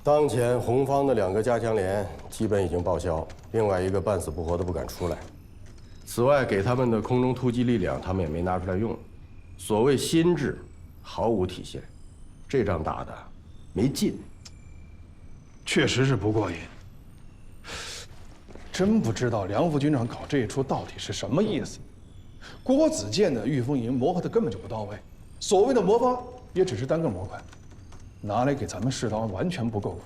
当前红方的2个加强连基本已经报销，另外一个半死不活的不敢出来。此外，给他们的空中突击力量，他们也没拿出来用。所谓心智，毫无体现。这仗打的没劲，确实是不过瘾。真不知道梁副军长搞这一出到底是什么意思。郭子健的御风营磨合的根本就不到位，所谓的魔方也只是单个模块。 拿来给咱们试刀完全不够。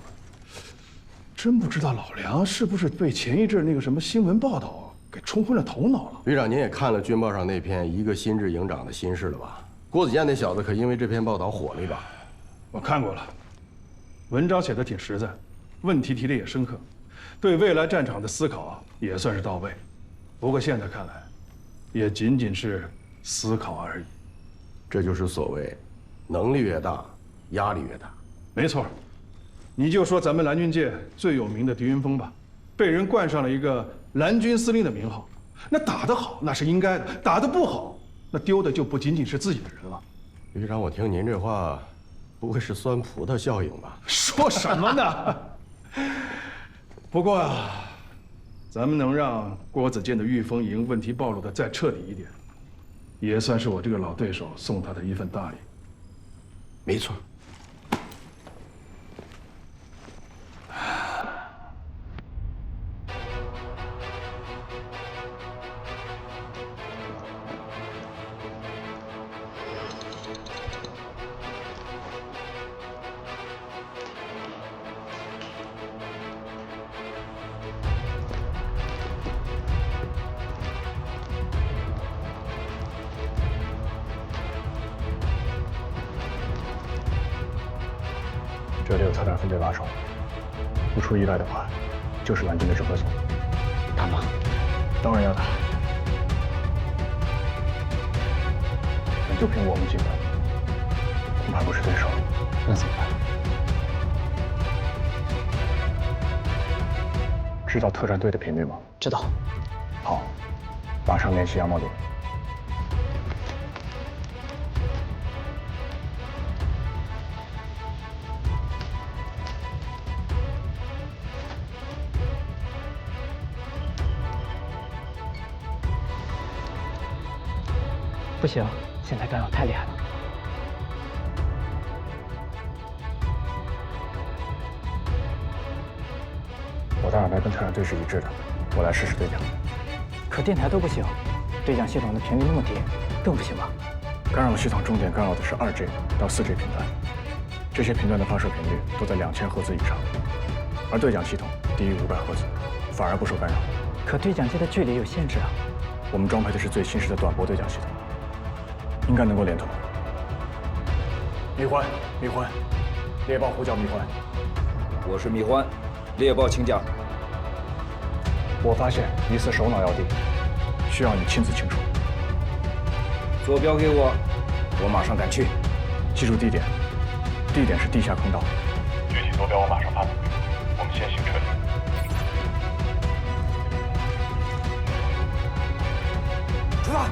真不知道老梁是不是被前一阵那个什么新闻报道给冲昏了头脑了？旅长，您也看了军报上那篇一个心智营长的心事了吧？郭子健那小子可因为这篇报道火了一把。我看过了，文章写的挺实在，问题提的也深刻，对未来战场的思考也算是到位。不过现在看来，也仅仅是思考而已。这就是所谓，能力越大。 压力越大，没错。你就说咱们蓝军界最有名的狄云峰吧，被人冠上了一个蓝军司令的名号。那打得好那是应该的，打得不好，那丢的就不仅仅是自己的人了。旅长，我听您这话，不会是酸葡萄效应吧？说什么呢？不过啊，咱们能让郭子健的御风营问题暴露的再彻底一点，也算是我这个老对手送他的一份大礼。没错。 这里有特战分队把守，不出意外的话，就是蓝军的指挥所。打吗？当然要打。但就凭我们几个，恐怕不是对手。那怎么办？知道特战队的频率吗？知道。好，马上联系杨茂林。 不行，现在干扰太厉害了。我的耳麦跟特战队是一致的，我来试试对讲。可电台都不行，对讲系统的频率那么低，更不行吧？干扰系统重点干扰的是2G 到4G 频段，这些频段的发射频率都在2000赫兹以上，而对讲系统低于500赫兹，反而不受干扰。可对讲机的距离有限制啊。我们装配的是最新式的短波对讲系统。 应该能够连通。蜜獾，蜜獾，猎豹呼叫蜜獾。我是蜜獾，猎豹请讲。我发现疑似首脑要地，需要你亲自清除。坐标给我，我马上赶去。记住地点，地点是地下坑道。具体坐标我马上发布。我们先行撤离。出发！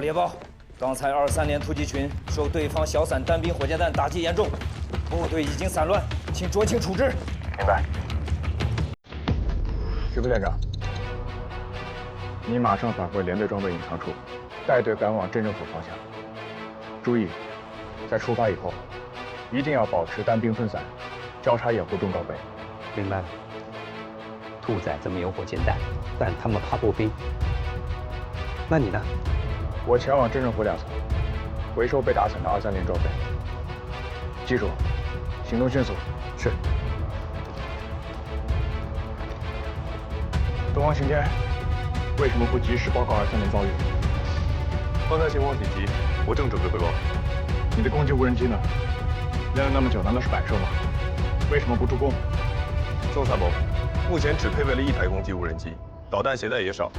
猎豹，刚才23连突击群受对方小散单兵火箭弹打击严重，部队已经散乱，请酌情处置。明白。徐副连长，你马上返回连队装备隐藏处，带队赶往镇政府方向。注意，在出发以后，一定要保持单兵分散，交叉掩护中高飞。明白了。兔崽子没有火箭弹，但他们怕步兵。那你呢？ 我前往镇政府2层，回收被打散的23连装备。记住，行动迅速。是。东方晴天，为什么不及时报告23连遭遇？方才情况紧急，我正准备汇报。你的攻击无人机呢？练了那么久，难道是摆设吗？为什么不助攻？宋参谋，目前只配备了1台攻击无人机，导弹携带也少，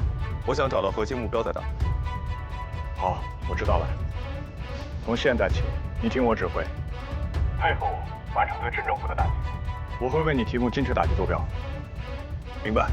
我想找到核心目标再打。好，我知道了。从现在起，你听我指挥，配合我完成对镇政府的打击。我会为你提供精确打击坐标。明白。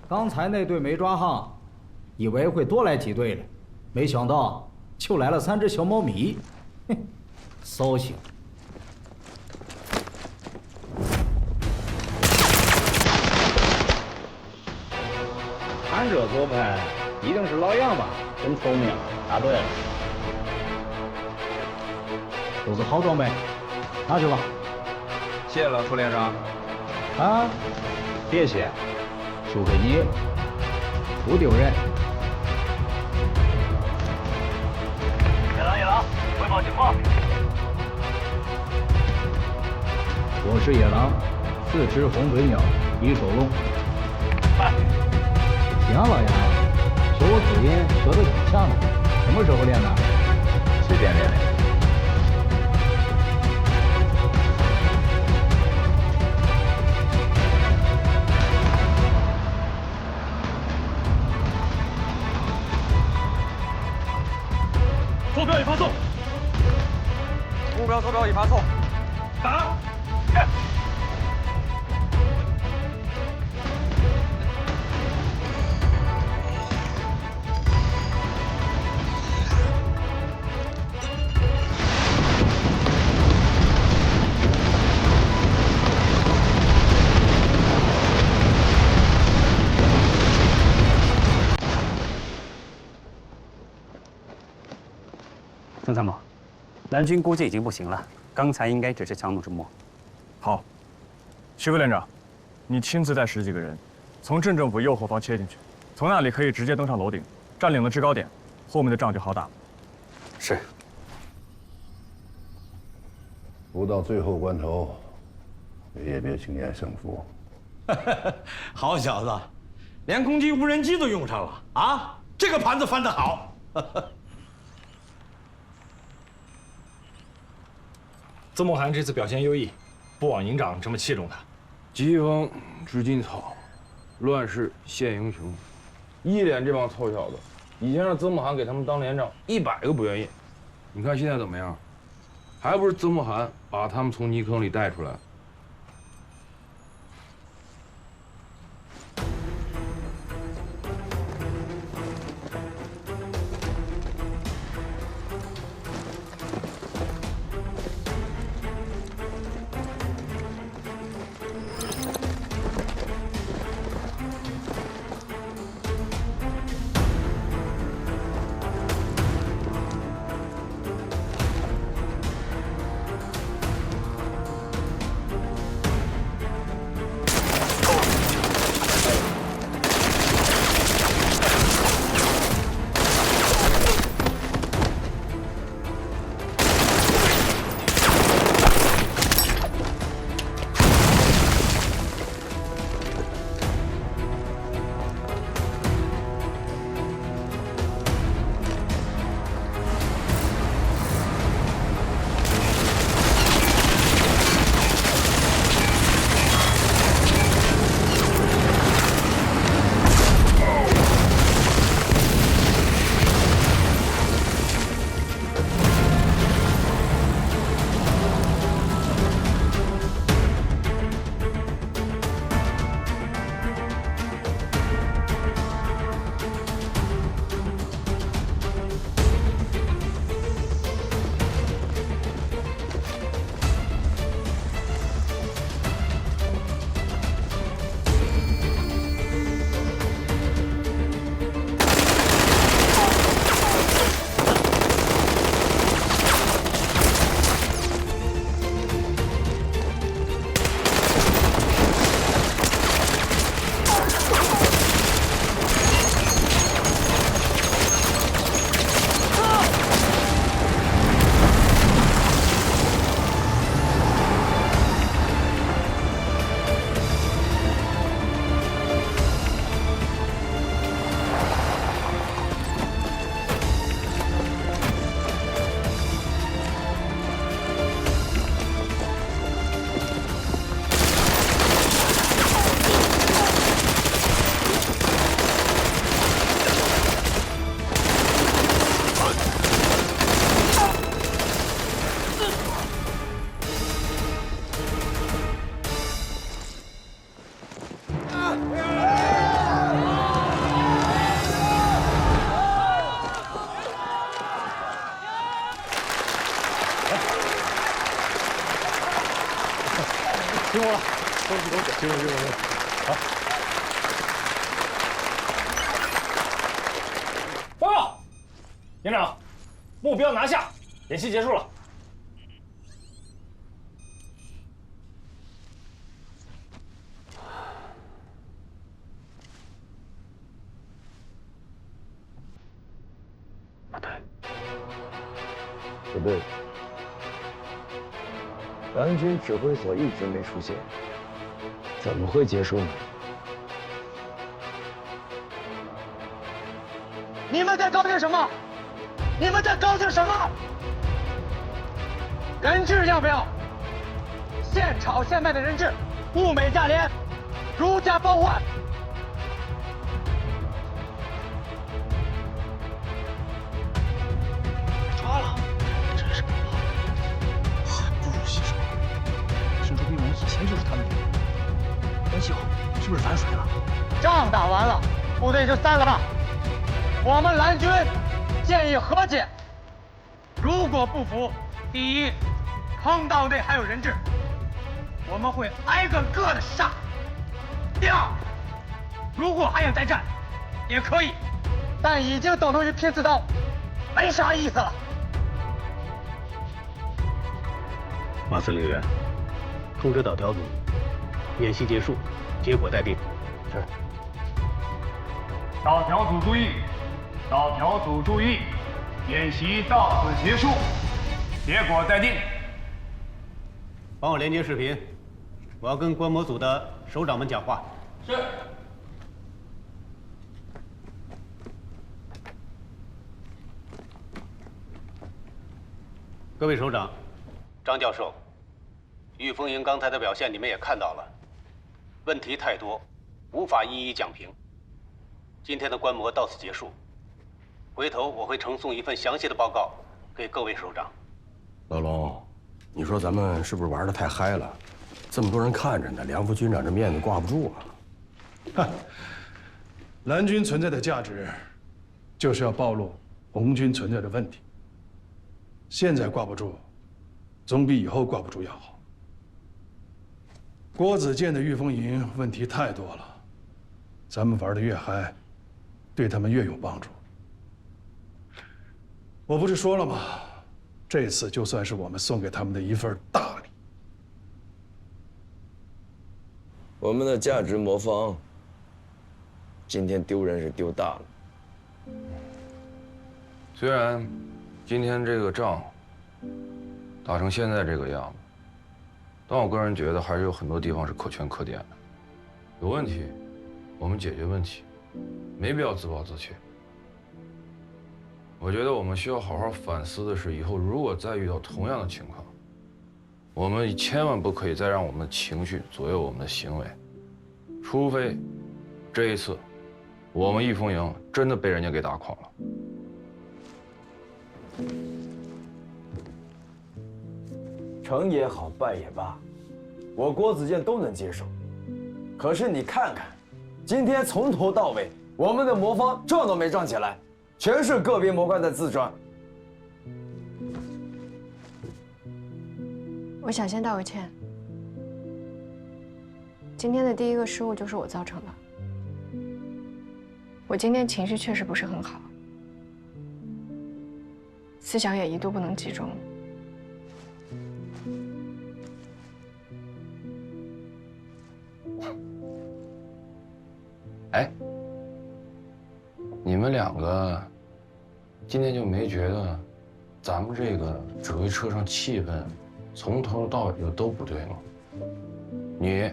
刚才那队没抓上，以为会多来几队嘞，没想到就来了3只小猫咪，哼，骚性。看这做派，一定是老杨吧？真聪明，答对了。都是好装备，拿去吧。谢了，副连长。啊，别谢。输给你，不丢人。野狼，汇报情况。我是野狼，4只红嘴鸟，1手龙。行，老杨，学我口音学得挺像的，什么时候练的？随便练练。坐标已发送。目标坐标已发送。打！曾参谋，蓝军估计已经不行了，刚才应该只是强弩之末。好，徐副连长，你亲自带10几个人，从镇政府右后方切进去，从那里可以直接登上楼顶，占领了制高点，后面的仗就好打了。是。不到最后关头，也别轻言胜负。好小子，连攻击无人机都用上了啊！这个盘子翻得好。曾梦涵这次表现优异，不枉营长这么器重他。疾风知劲草，乱世现英雄。一连这帮臭小子，以前让曾梦涵给他们当连长，100个不愿意。你看现在怎么样？还不是曾梦涵把他们从泥坑里带出来。营长，目标拿下，演习结束了。不对，蓝军指挥所一直没出现，怎么会结束呢？你们在高兴什么？你们在高兴什么？人质要不要？现炒现卖的人质，物美价廉，如价包换。抓了，真是可怕，还不如牺牲。沈卓斌王以前就是他们的人，关系好，是不是反水了？仗打完了，部队就散了吧。我们蓝军建议和解。如果不服，第一，坑道内还有人质，我们会挨个的杀；第二，如果还想再战，也可以，但已经等同于拼刺刀，没啥意思了。马司令员，通知导调组，演习结束，结果待定。是。导调组注意，导调组注意，演习到此结束，结果待定。帮我连接视频，我要跟观摩组的首长们讲话。是。各位首长，张教授，御风营刚才的表现你们也看到了，问题太多，无法一一讲评。今天的观摩到此结束，回头我会呈送一份详细的报告给各位首长。老龙，你说咱们是不是玩得太嗨了？这么多人看着呢，梁副军长这面子挂不住啊！哈，蓝军存在的价值，就是要暴露红军存在的问题。现在挂不住，总比以后挂不住要好。郭子健的御风营问题太多了，咱们玩得越嗨，对他们越有帮助。我不是说了吗？这次就算是我们送给他们的一份大礼。我们的价值魔方，今天丢人是丢大了。虽然今天这个仗打成现在这个样子，但我个人觉得还是有很多地方是可圈可点的。有问题，我们解决问题，没必要自暴自弃。我觉得我们需要好好反思的是，以后如果再遇到同样的情况，我们千万不可以再让我们的情绪左右我们的行为，除非这一次我们御风营真的被人家给打垮了。成也好，败也罢，我郭子健都能接受。可是你看看，今天从头到尾，我们的魔方转都没转起来，全是个别魔怪在自转。我想先道个歉。今天的第一个失误就是我造成的。我今天情绪确实不是很好，思想也一度不能集中。哎，你们两个今天就没觉得咱们这个指挥车上气氛从头到尾就都不对吗？你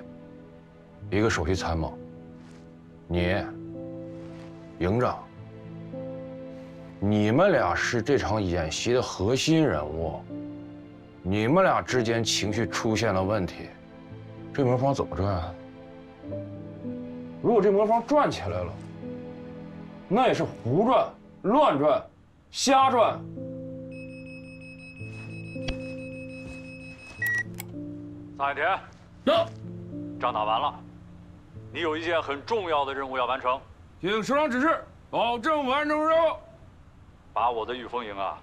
一个首席参谋，你营长，你们俩是这场演习的核心人物，你们俩之间情绪出现了问题，这魔方怎么转啊？如果这魔方转起来了，那也是胡转、乱转、瞎转。桑海田，仗打完了，你有一件很重要的任务要完成。请首长指示，保证完成任务。把我的御风营啊，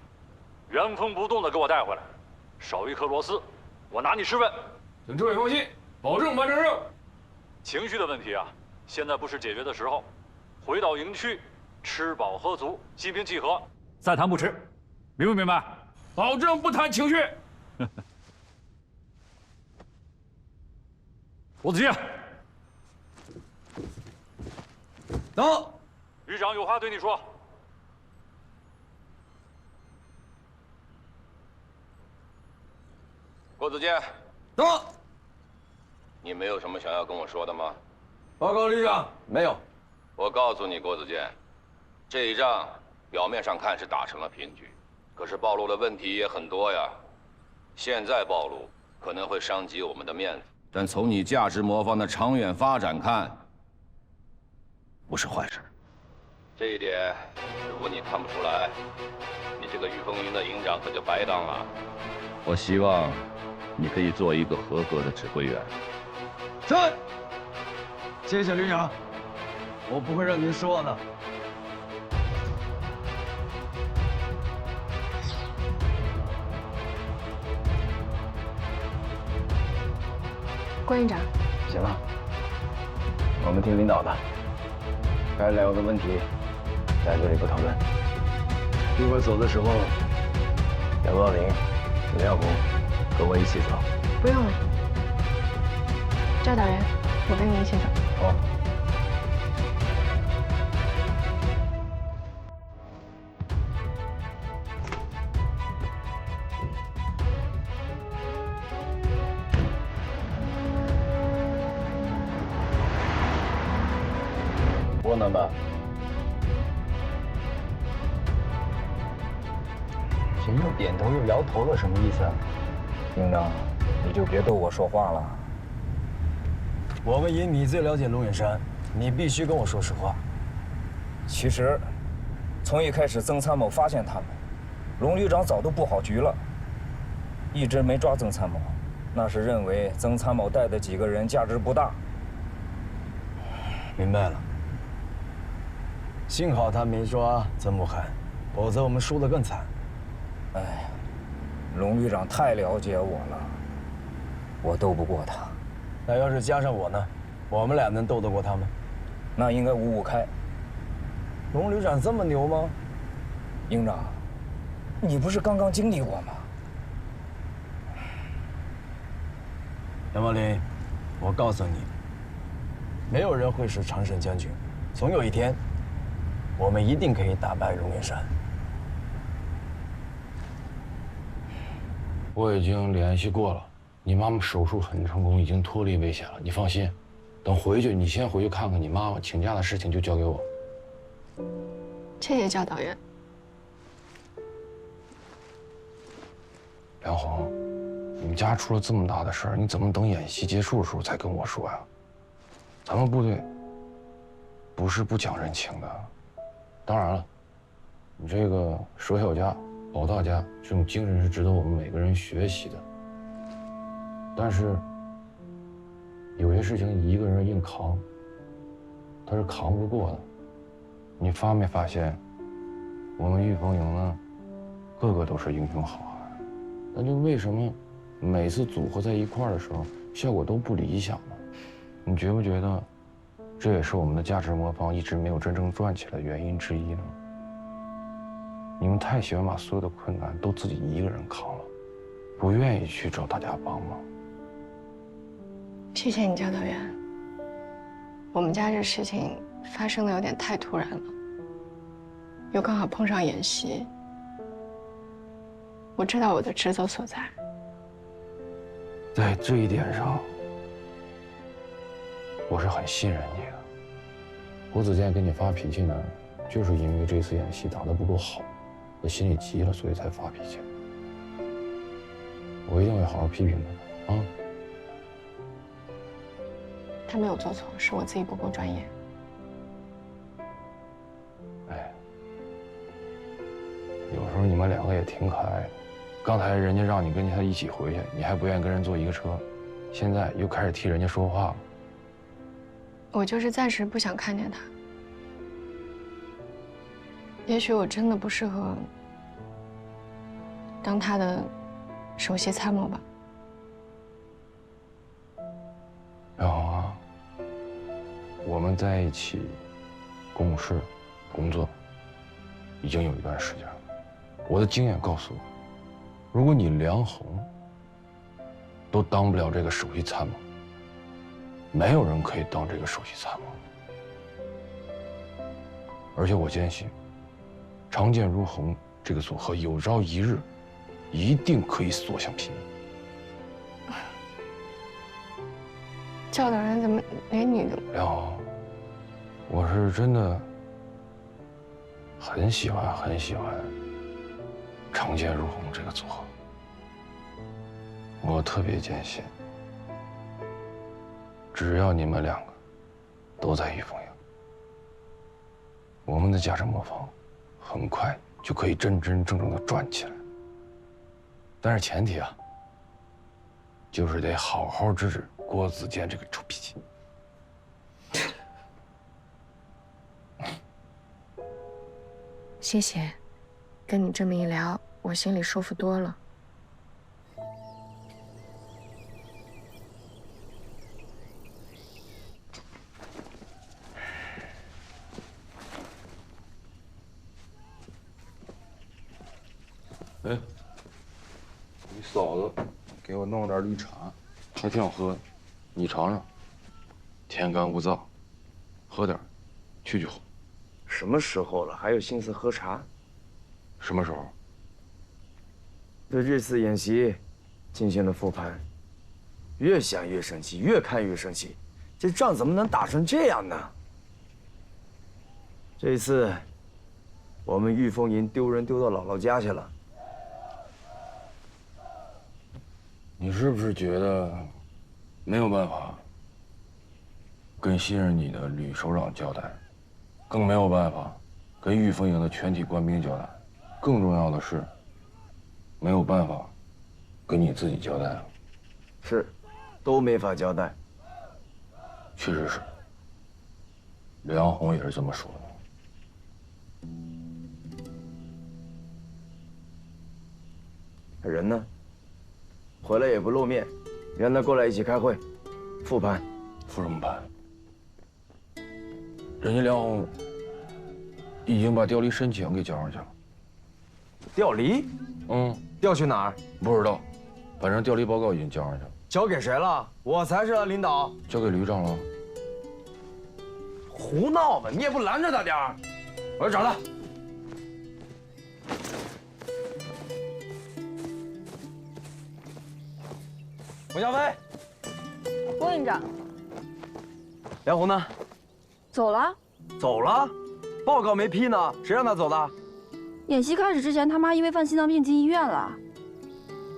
原封不动的给我带回来，少一颗螺丝，我拿你试问。请诸位放心，保证完成任务。情绪的问题啊，现在不是解决的时候，回到营区，吃饱喝足，心平气和，再谈不迟，明不明白？保证不谈情绪。郭子健，走。旅长有话对你说。郭子健，走。你没有什么想要跟我说的吗？报告旅长，没有。我告诉你，郭子健，这一仗表面上看是打成了平局，可是暴露的问题也很多呀。现在暴露可能会伤及我们的面子，但从你价值魔方的长远发展看，不是坏事。这一点，如果你看不出来，你这个御风营的营长可就白当了。我希望你可以做一个合格的指挥员。是。谢谢旅长，我不会让您失望的。郭营长，行了，我们听领导的，该聊的问题在这里不讨论。一会儿走的时候，杨光林、刘耀红跟我一起走。不用了，赵导员，我跟你一起走。好。不能吧？这又点头又摇头了，什么意思啊？营长，你就别逗我说话了。我们营你最了解龙远山，你必须跟我说实话。其实，从一开始曾参谋发现他们，龙旅长早都布好局了，一直没抓曾参谋，那是认为曾参谋带的几个人价值不大。明白了。幸好他没抓曾慕寒，否则我们输得更惨。哎呀，龙旅长太了解我了，我斗不过他。那要是加上我呢？我们俩能斗得过他吗？那应该五五开。龙旅长这么牛吗？营长，你不是刚刚经历过吗？杨茂林，我告诉你，没有人会是常胜将军，总有一天，我们一定可以打败龙远山。我已经联系过了，你妈妈手术很成功，已经脱离危险了。你放心，等回去，你先回去看看你妈妈，请假的事情就交给我。谢谢教导员。梁红，你们家出了这么大的事儿，你怎么等演习结束的时候才跟我说呀？咱们部队不是不讲人情的。当然了，你这个舍小家保大家这种精神是值得我们每个人学习的。但是有些事情一个人硬扛，他是扛不过的。你发没发现，我们御风营呢，个个都是英雄好汉，但就为什么每次组合在一块儿的时候，效果都不理想呢？你觉不觉得，这也是我们的价值魔方一直没有真正转起来的原因之一呢？你们太喜欢把所有的困难都自己一个人扛了，不愿意去找大家帮忙。谢谢你，教导员。我们家这事情发生的有点太突然了，又刚好碰上演习。我知道我的职责所在。在这一点上，我是很信任你的。郭子健给你发脾气呢，就是因为这次演习打得不够好，他心里急了，所以才发脾气。我一定会好好批评他啊。他没有做错，是我自己不够专业。哎，有时候你们两个也挺可爱的。刚才人家让你跟他一起回去，你还不愿意跟人坐一个车，现在又开始替人家说话了。我就是暂时不想看见他。也许我真的不适合当他的首席参谋吧。然后啊，我们在一起共事、工作，已经有一段时间了。我的经验告诉我，如果你梁红都当不了这个首席参谋，没有人可以当这个首席参谋。而且我坚信，常见如虹这个组合有朝一日一定可以所向披靡。教导人怎么连你都……梁红，我是真的很喜欢常见如虹这个组合。我特别坚信，只要你们两个都在御风营，我们的家政磨坊很快就可以真真正正的转起来。但是前提啊，就是得好好治治郭子健这个臭脾气。谢谢，跟你这么一聊，我心里舒服多了。哎，你嫂子给我弄了点绿茶，还挺好喝的，你尝尝。天干物燥，喝点，去火。什么时候了，还有心思喝茶？什么时候？对这次演习进行了复盘，越想越生气，越看越生气。这仗怎么能打成这样呢？这次我们御风营丢人丢到姥姥家去了。你是不是觉得没有办法跟信任你的吕首长交代，更没有办法跟御风营的全体官兵交代，更重要的是没有办法跟你自己交代了？是，都没法交代。确实是，梁红也是这么说的。人呢？回来也不露面，让他过来一起开会，复盘。复什么盘？人家梁红已经把调离申请给交上去了。调离？调去哪儿？不知道，反正调离报告已经交上去了。交给谁了？我才是领导。交给旅长了。胡闹吧！你也不拦着他点儿。我要找他。洪小飞，郭营长，梁红呢？走了。走了？报告没批呢，谁让他走的？演习开始之前，他妈因为犯心脏病进医院了。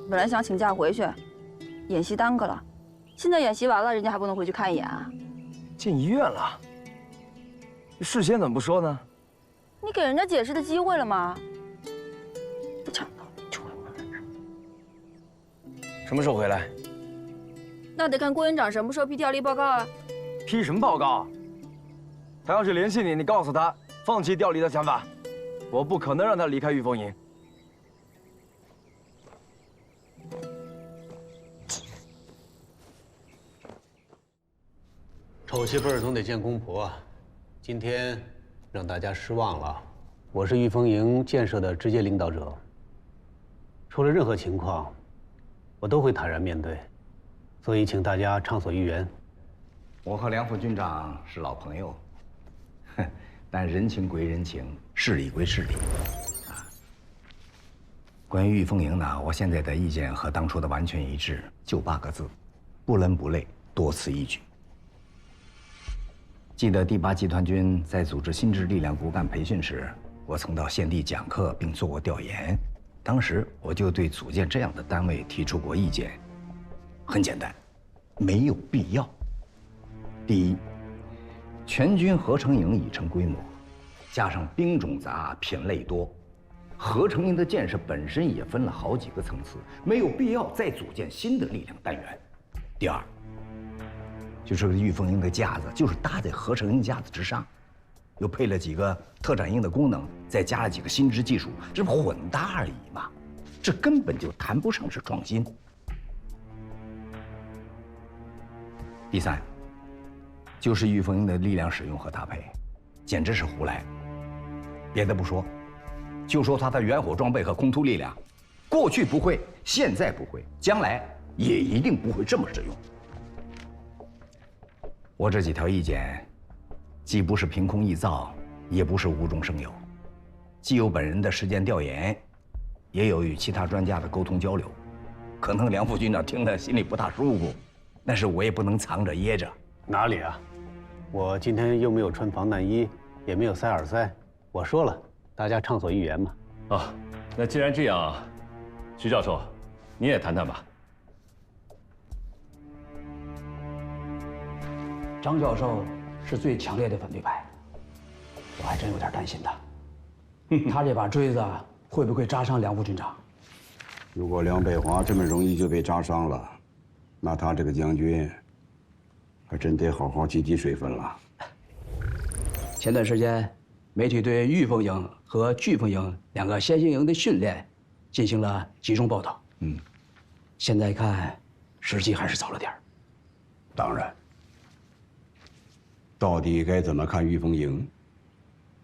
本来想请假回去，演习耽搁了。现在演习完了，人家还不能回去看一眼啊？进医院了？事先怎么不说呢？你给人家解释的机会了吗？不讲道理，什么时候回来？那得看郭营长什么时候批调离报告啊。批什么报告？他要是联系你，你告诉他放弃调离的想法。我不可能让他离开御风营。丑媳妇儿总得见公婆啊，今天让大家失望了。我是御风营建设的直接领导者，出了任何情况，我都会坦然面对，所以请大家畅所欲言。我和梁副军长是老朋友，但人情归人情，事理归事理。关于御风营呢，我现在的意见和当初的完全一致，就8个字：不伦不类，多此一举。记得第8集团军在组织新制力量骨干培训时，我曾到现地讲课并做过调研。当时我就对组建这样的单位提出过意见，很简单，没有必要。第一，全军合成营已成规模，加上兵种杂、品类多，合成营的建设本身也分了好几个层次，没有必要再组建新的力量单元。第二，就是御风营的架子就是搭在合成营架子之上，又配了几个特战营的功能，再加了几个新知技术，这不混搭而已吗？这根本就谈不上是创新。第三，就是御风营的力量使用和搭配，简直是胡来。别的不说，就说他的远火装备和空突力量，过去不会，现在不会，将来也一定不会这么使用。我这几条意见，既不是凭空臆造，也不是无中生有，既有本人的实践调研，也有与其他专家的沟通交流。可能梁副军长听了心里不大舒服，但是我也不能藏着掖着。哪里啊？我今天又没有穿防弹衣，也没有塞耳塞。我说了，大家畅所欲言嘛。啊，那既然这样，徐教授，你也谈谈吧。张教授是最强烈的反对派，我还真有点担心他。他这把锥子会不会扎伤梁副军长？如果梁北华这么容易就被扎伤了，那他这个将军还真得好好积积水分了。前段时间，媒体对玉凤营和巨凤营两个先行营的训练进行了集中报道。现在看，时机还是早了点儿。当然，到底该怎么看玉凤营，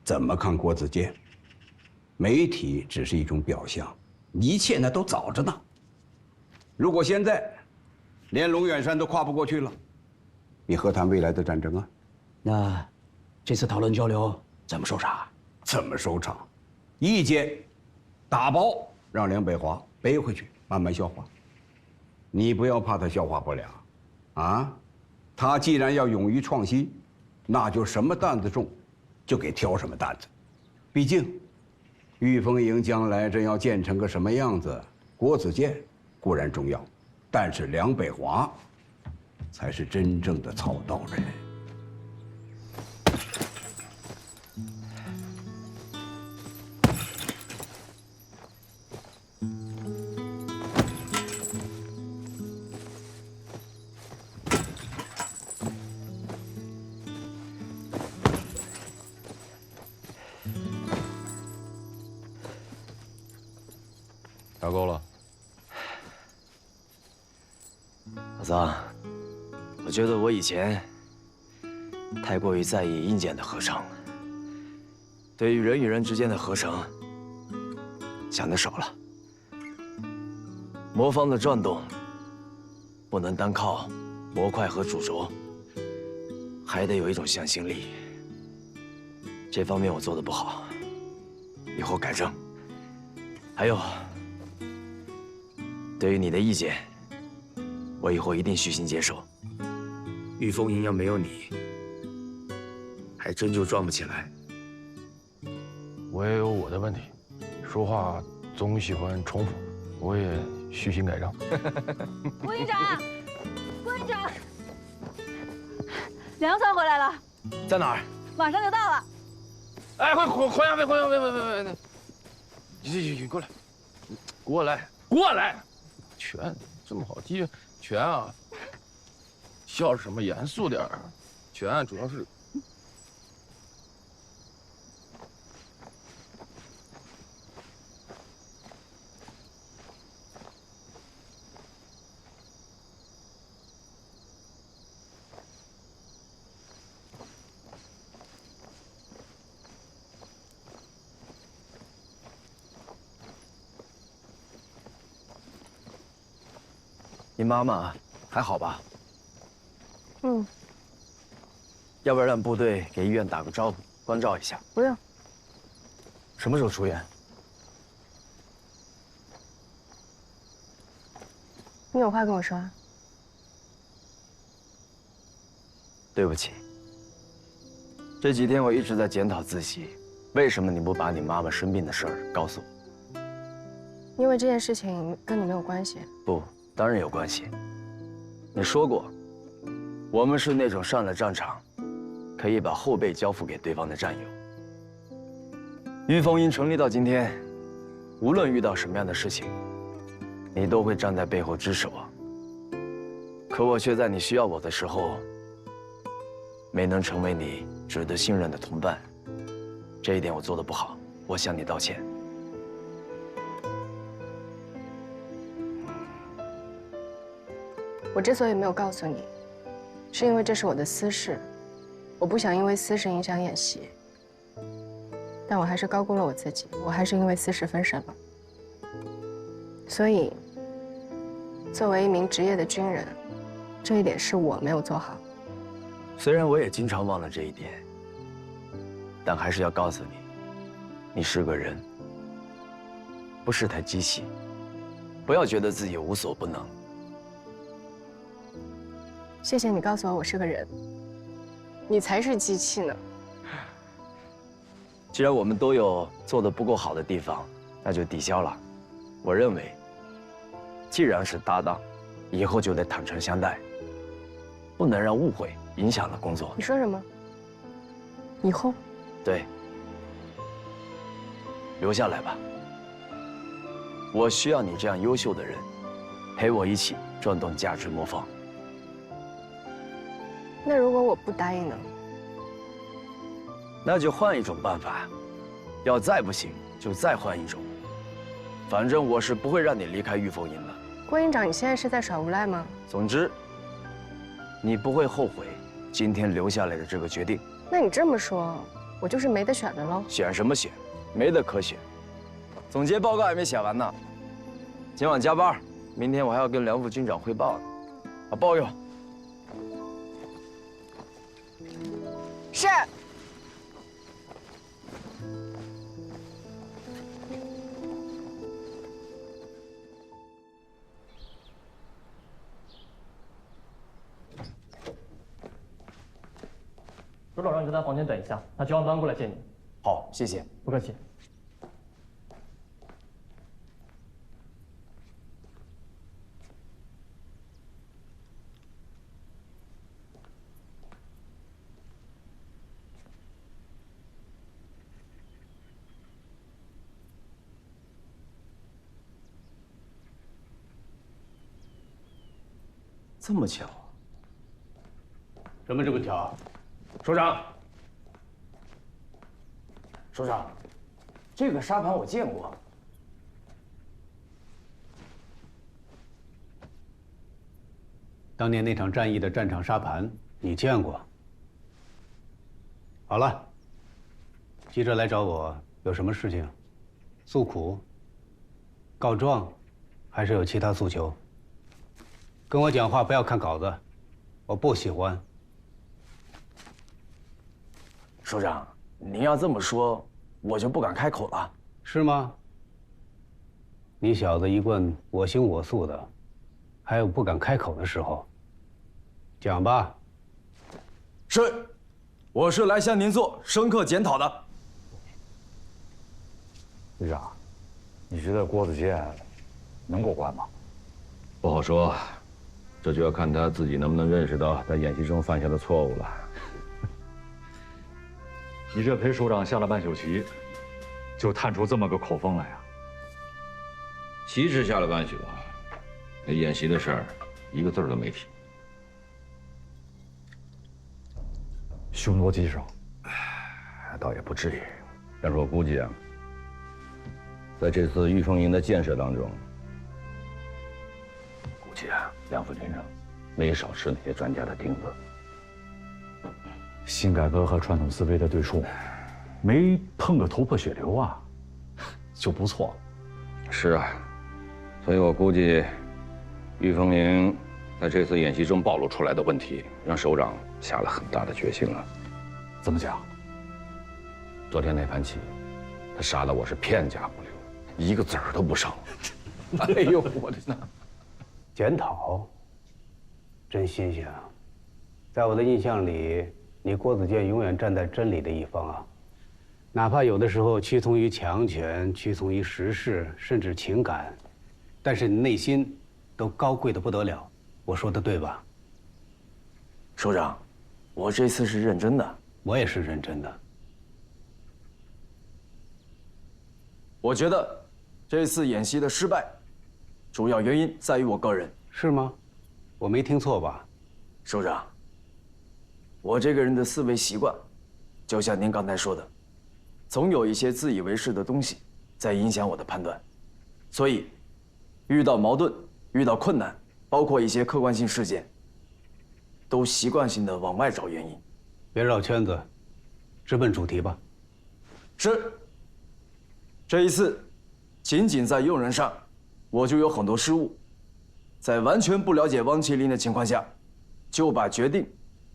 怎么看郭子健，媒体只是一种表象，一切呢都早着呢。如果现在连龙远山都跨不过去了，你何谈未来的战争啊？那这次讨论交流怎么收场？怎么收场？意见打包让梁北华背回去，慢慢消化。你不要怕他消化不了，啊，他既然要勇于创新，那就什么担子重，就给挑什么担子。毕竟，玉凤营将来真要建成个什么样子，郭子健固然重要，但是梁北华才是真正的操刀人。打够了。老张，我觉得我以前太过于在意硬件的合成，对于人与人之间的合成想的少了。魔方的转动不能单靠模块和主轴，还得有一种向心力。这方面我做的不好，以后改正。还有，对于你的意见，我以后一定虚心接受。玉凤营要没有你，还真就转不起来。我也有我的问题，说话总喜欢重复，我也虚心改正。郭营长，郭营长，粮仓回来了，在哪儿？马上就到了。哎，快别！你过来，过来！全这么好记，全啊！笑什么？严肃点儿。全主要是。你妈妈还好吧？嗯，要不要让部队给医院打个招呼，关照一下？不用。什么时候出院？你有话跟我说啊？对不起，这几天我一直在检讨自己，为什么你不把你妈妈生病的事儿告诉我？因为这件事情跟你没有关系。不，当然有关系。你说过，我们是那种上了战场，可以把后背交付给对方的战友。玉凤营成立到今天，无论遇到什么样的事情，你都会站在背后支持我。可我却在你需要我的时候，没能成为你值得信任的同伴。这一点我做得不好，我向你道歉。我之所以没有告诉你，是因为这是我的私事，我不想因为私事影响演习。但我还是高估了我自己，我还是因为私事分神了。所以，作为一名职业的军人，这一点是我没有做好。虽然我也经常忘了这一点，但还是要告诉你，你是个人，不是台机器，不要觉得自己无所不能。谢谢你告诉我是个人，你才是机器呢。既然我们都有做得不够好的地方，那就抵消了。我认为，既然是搭档，以后就得坦诚相待，不能让误会影响了工作。你说什么？以后？对，留下来吧。我需要你这样优秀的人，陪我一起转动价值魔方。那如果我不答应呢？那就换一种办法，要再不行就再换一种。反正我是不会让你离开御风营的。郭营长，你现在是在耍无赖吗？总之，你不会后悔今天留下来的这个决定。那你这么说，我就是没得选了喽？选什么选？没得可选。总结报告还没写完呢，今晚加班，明天我还要跟梁副军长汇报呢。把报给我。是。首长让你在他房间等一下，他交完班过来见你。好，谢谢。不客气。这么巧？什么这么巧？首长，首长，这个沙盘我见过。当年那场战役的战场沙盘，你见过？好了，记者来找我有什么事情？诉苦、告状，还是有其他诉求？跟我讲话不要看稿子，我不喜欢。首长，您要这么说，我就不敢开口了。是吗？你小子一贯我行我素的，还有不敢开口的时候。讲吧。是，我是来向您做深刻检讨的。队长，你觉得郭子健能过关吗？不好说，这就要看他自己能不能认识到在演习中犯下的错误了。你这陪首长下了半宿棋，就探出这么个口风来啊？棋是下了半宿啊，那演习的事儿，一个字都没提。凶多吉少，倒也不至于。但是我估计啊，在这次御风营的建设当中，估计啊，梁副军长没少吃那些专家的钉子。新改革和传统思维的对冲，没碰个头破血流啊，就不错。是啊，所以我估计，御风营在这次演习中暴露出来的问题，让首长下了很大的决心了。怎么讲？昨天那盘棋，他杀的我是片甲不留，一个子儿都不剩。哎呦，我的那！检讨，真新鲜啊！在我的印象里，你郭子健永远站在真理的一方啊，哪怕有的时候屈从于强权，屈从于时势，甚至情感，但是你内心都高贵的不得了。我说的对吧？首长，我这次是认真的。我也是认真的。我觉得这次演习的失败，主要原因在于我个人。是吗？我没听错吧？首长，我这个人的思维习惯，就像您刚才说的，总有一些自以为是的东西在影响我的判断，所以遇到矛盾、遇到困难，包括一些客观性事件，都习惯性的往外找原因。别绕圈子，直奔主题吧。是。这一次，仅仅在用人上，我就有很多失误。在完全不了解汪麒麟的情况下，就把决定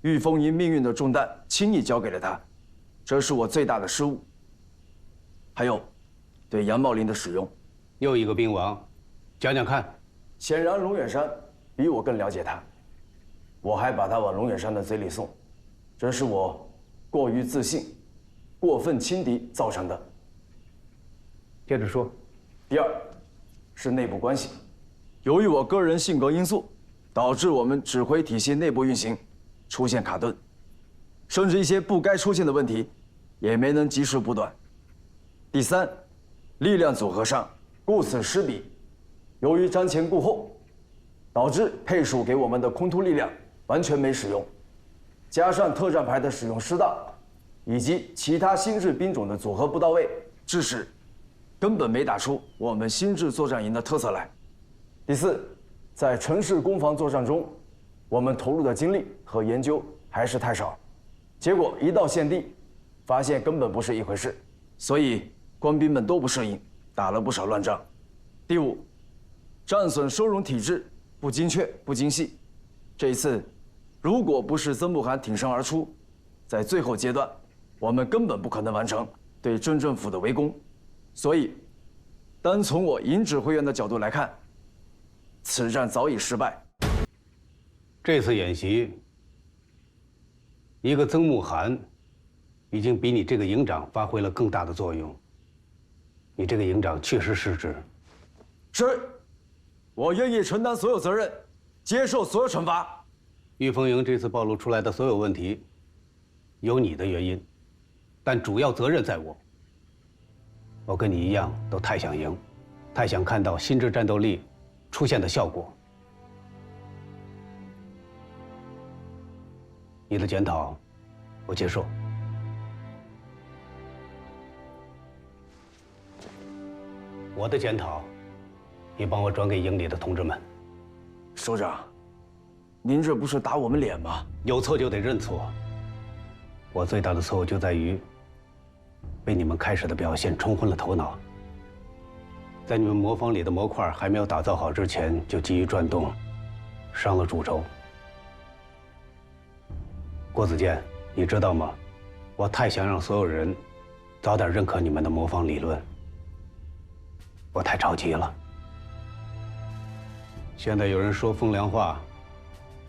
御风营命运的重担轻易交给了他，这是我最大的失误。还有，对杨茂林的使用，又一个兵王，讲讲看。显然龙远山比我更了解他，我还把他往龙远山的嘴里送，这是我过于自信、过分轻敌造成的。接着说。第二，是内部关系。由于我个人性格因素，导致我们指挥体系内部运行出现卡顿，甚至一些不该出现的问题也没能及时补短。第三，力量组合上顾此失彼，由于瞻前顾后，导致配属给我们的空突力量完全没使用，加上特战排的使用失当，以及其他新制兵种的组合不到位，致使根本没打出我们新制作战营的特色来。第四，在城市攻防作战中，我们投入的精力和研究还是太少，结果一到现地，发现根本不是一回事，所以官兵们都不适应，打了不少乱仗。第五，战损收容体制不精确不精细，这一次如果不是曾慕涵挺身而出，在最后阶段，我们根本不可能完成对镇政府的围攻。所以，单从我营指挥员的角度来看，此战早已失败。这次演习，一个曾慕涵已经比你这个营长发挥了更大的作用。你这个营长确实失职。是，我愿意承担所有责任，接受所有惩罚。御风营这次暴露出来的所有问题，有你的原因，但主要责任在我。我跟你一样，都太想赢，太想看到心智战斗力出现的效果。你的检讨，我接受。我的检讨，你帮我转给营里的同志们。首长，您这不是打我们脸吗？有错就得认错。我最大的错误就在于被你们开始的表现冲昏了头脑，在你们魔方里的模块还没有打造好之前就急于转动，伤了主轴。郭子健，你知道吗？我太想让所有人早点认可你们的魔方理论，我太着急了。现在有人说风凉话，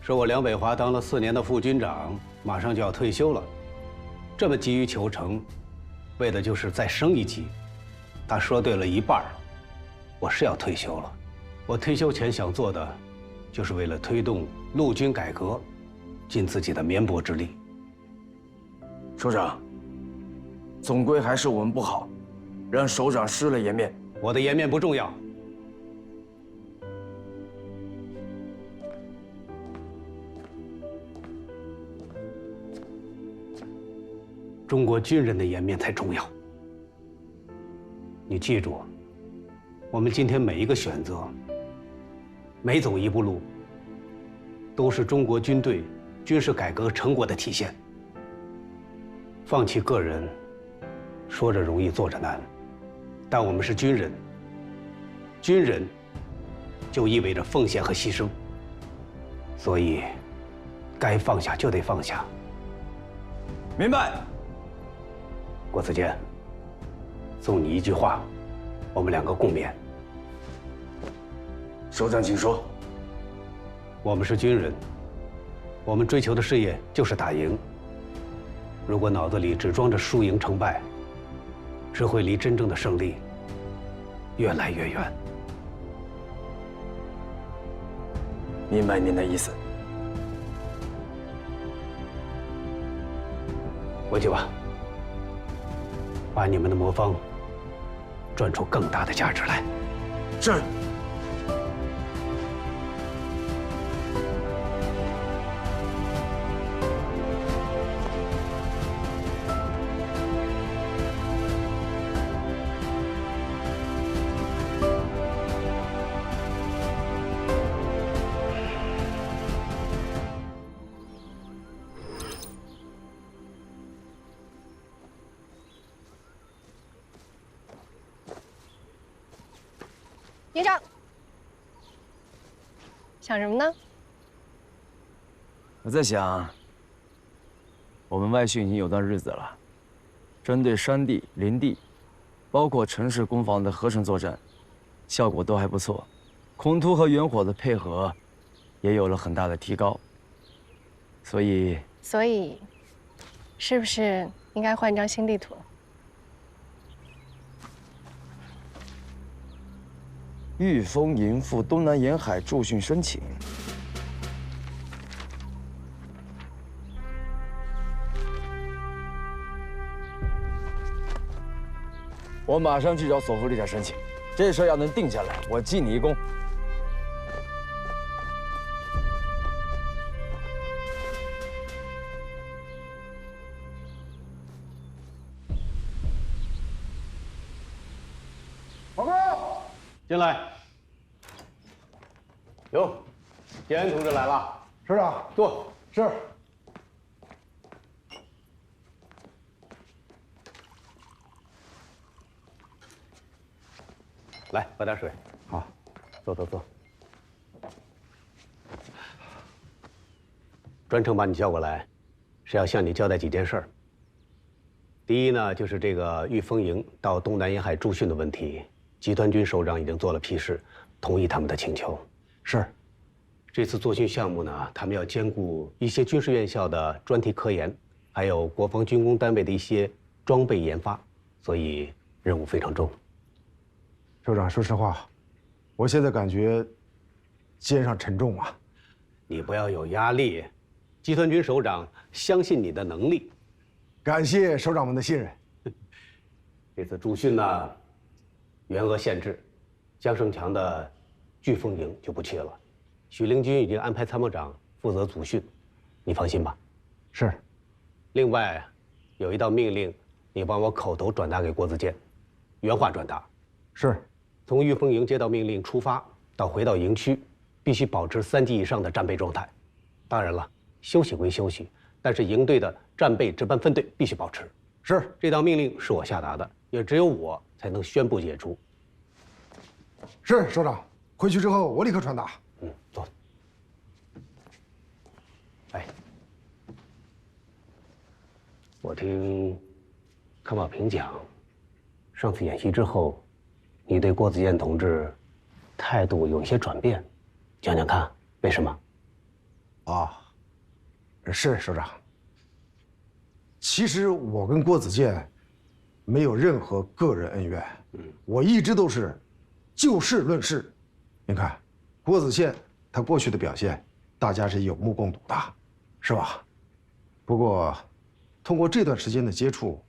说我梁北华当了4年的副军长，马上就要退休了，这么急于求成，为的就是再升一级。他说对了一半，我是要退休了。我退休前想做的，就是为了推动陆军改革，尽自己的绵薄之力。首长，总归还是我们不好，让首长失了颜面。我的颜面不重要。中国军人的颜面才重要。你记住，我们今天每一个选择，每走一步路，都是中国军队军事改革成果的体现。放弃个人，说着容易做着难，但我们是军人，军人就意味着奉献和牺牲，所以该放下就得放下。明白。郭子健，送你一句话，我们2个共勉。首长，请说。我们是军人，我们追求的事业就是打赢。如果脑子里只装着输赢成败，只会离真正的胜利越来越远。明白您的意思。回去吧。把你们的魔方转出更大的价值来。是。营长，想什么呢？我在想，我们外训已经有段日子了，针对山地、林地，包括城市攻防的合成作战，效果都还不错，空突和远火的配合也有了很大的提高。所以，是不是应该换张新地图？御风营赴东南沿海驻训申请。我马上去找索福利家申请，这事儿要能定下来，我记你一功。报告，进来。哟，建安同志来了。师长，坐。是。来，喝点水。好，坐。专程把你叫过来，是要向你交代几件事儿。第一呢，就是这个御风营到东南沿海驻训的问题，集团军首长已经做了批示，同意他们的请求。是。这次作训项目呢，他们要兼顾一些军事院校的专题科研，还有国防军工单位的一些装备研发，所以任务非常重。首长，说实话，我现在感觉肩上沉重啊。你不要有压力，集团军首长相信你的能力。感谢首长们的信任。这次驻训呢，援鄂限制，江胜强的飓风营就不去了。许灵军已经安排参谋长负责组训，你放心吧。是。另外，有一道命令，你帮我口头转达给郭子健，原话转达。是。从御风营接到命令出发到回到营区，必须保持3级以上的战备状态。当然了，休息归休息，但是营队的战备值班分队必须保持。是。这道命令是我下达的，也只有我才能宣布解除。是，首长。回去之后我立刻传达。坐。哎，我听康宝平讲，上次演习之后，你对郭子健同志态度有一些转变，讲讲看为什么？是首长。其实我跟郭子健没有任何个人恩怨，我一直都是就事论事。您看，郭子健他过去的表现，大家是有目共睹的，是吧？不过，通过这段时间的接触，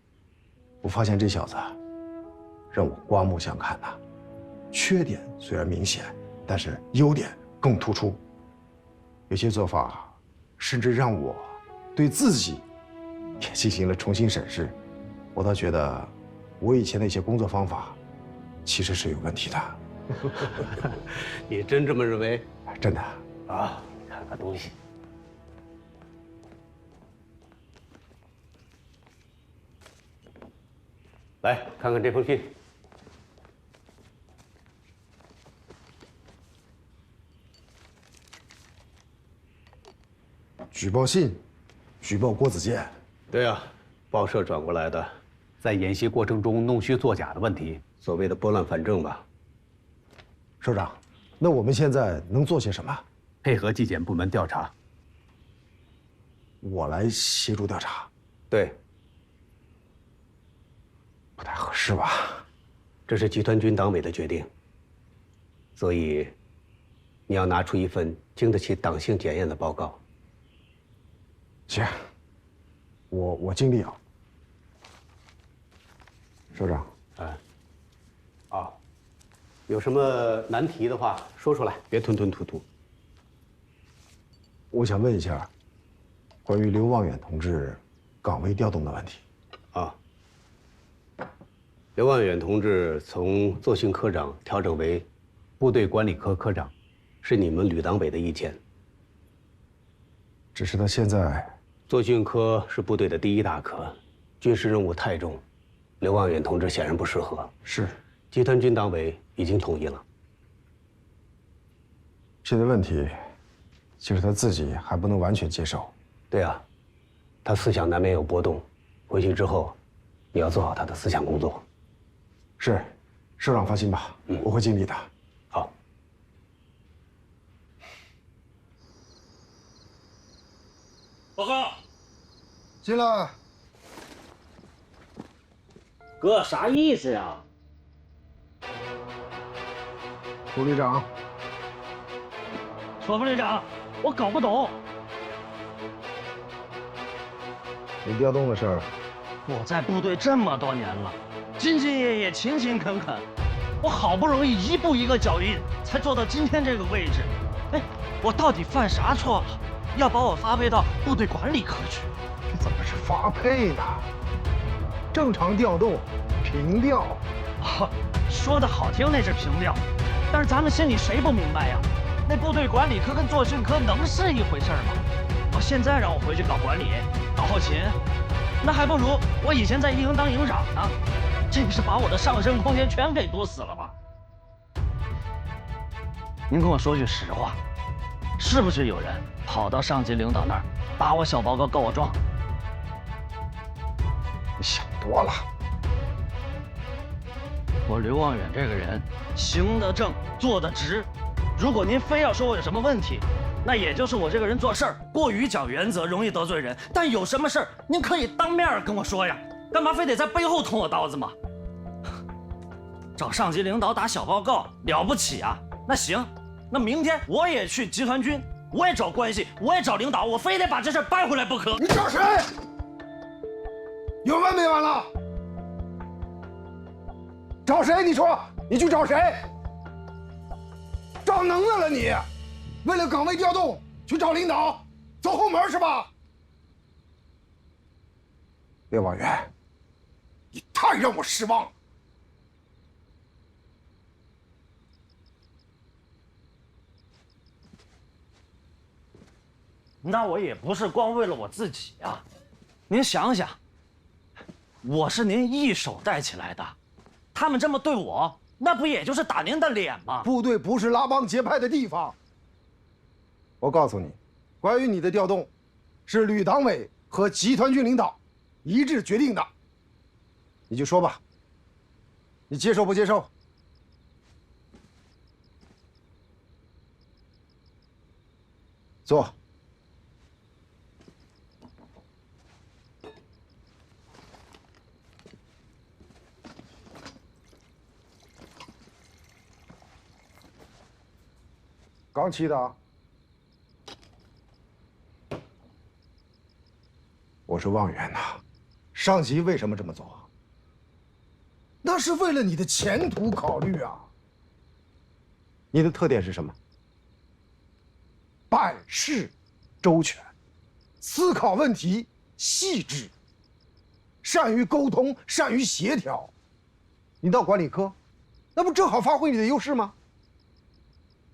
我发现这小子让我刮目相看呐。缺点虽然明显，但是优点更突出。有些做法，甚至让我对自己也进行了重新审视。我倒觉得，我以前的一些工作方法，其实是有问题的。你真这么认为？真的啊，看看东西。来看看这封信。举报信，举报郭子健。对啊，报社转过来的，在演习过程中弄虚作假的问题，所谓的拨乱反正吧。首长，那我们现在能做些什么？配合纪检部门调查。我来协助调查。对。不太合适吧？这是集团军党委的决定，所以你要拿出一份经得起党性检验的报告。行，我尽力啊。首长。有什么难题的话说出来，别吞吞吐吐。我想问一下，关于刘望远同志岗位调动的问题。刘望远同志从作训科长调整为部队管理科科长，是你们旅党委的意见。只是他现在作训科是部队的第1大科，军事任务太重，刘望远同志显然不适合。是。集团军党委已经同意了。这个问题，其实他自己还不能完全接受。对啊，他思想难免有波动。回去之后，你要做好他的思想工作。是，社长放心吧，我会尽力的。好。报告，进来。哥，啥意思呀？副旅长，说副旅长，我搞不懂。你调动的事儿，我在部队这么多年了，兢兢业业、勤勤恳恳，我好不容易一步一个脚印才做到今天这个位置。哎，我到底犯啥错了？要把我发配到部队管理科去？这怎么是发配呢？正常调动，平调。哦，说的好听那是平调，但是咱们心里谁不明白呀？那部队管理科跟作训科能是一回事吗？现在让我回去搞管理、搞后勤，那还不如我以前在一营当营长呢。这不是把我的上升空间全给堵死了吗？您跟我说句实话，是不是有人跑到上级领导那儿打我小报告告我状？你想多了。我刘望远这个人行得正，坐得直。如果您非要说我有什么问题，那也就是我这个人做事儿过于讲原则，容易得罪人。但有什么事儿，您可以当面跟我说呀，干嘛非得在背后捅我刀子嘛？找上级领导打小报告了不起啊？那行，那明天我也去集团军，我也找关系，我也找领导，我非得把这事儿掰回来不可。你找谁？有完没完了？找谁？你说，你去找谁？找能耐了你？为了岗位调动去找领导，走后门是吧？刘望远，你太让我失望了。那我也不是光为了我自己呀，您想想，我是您一手带起来的，他们这么对我，那不也就是打您的脸吗？部队不是拉帮结派的地方。我告诉你，关于你的调动，是旅党委和集团军领导一致决定的。你就说吧，你接受不接受？坐。刚起的啊。我是望远呐，上级为什么这么做？那是为了你的前途考虑啊。你的特点是什么？办事周全，思考问题细致，善于沟通，善于协调。你到管理科，那不正好发挥你的优势吗？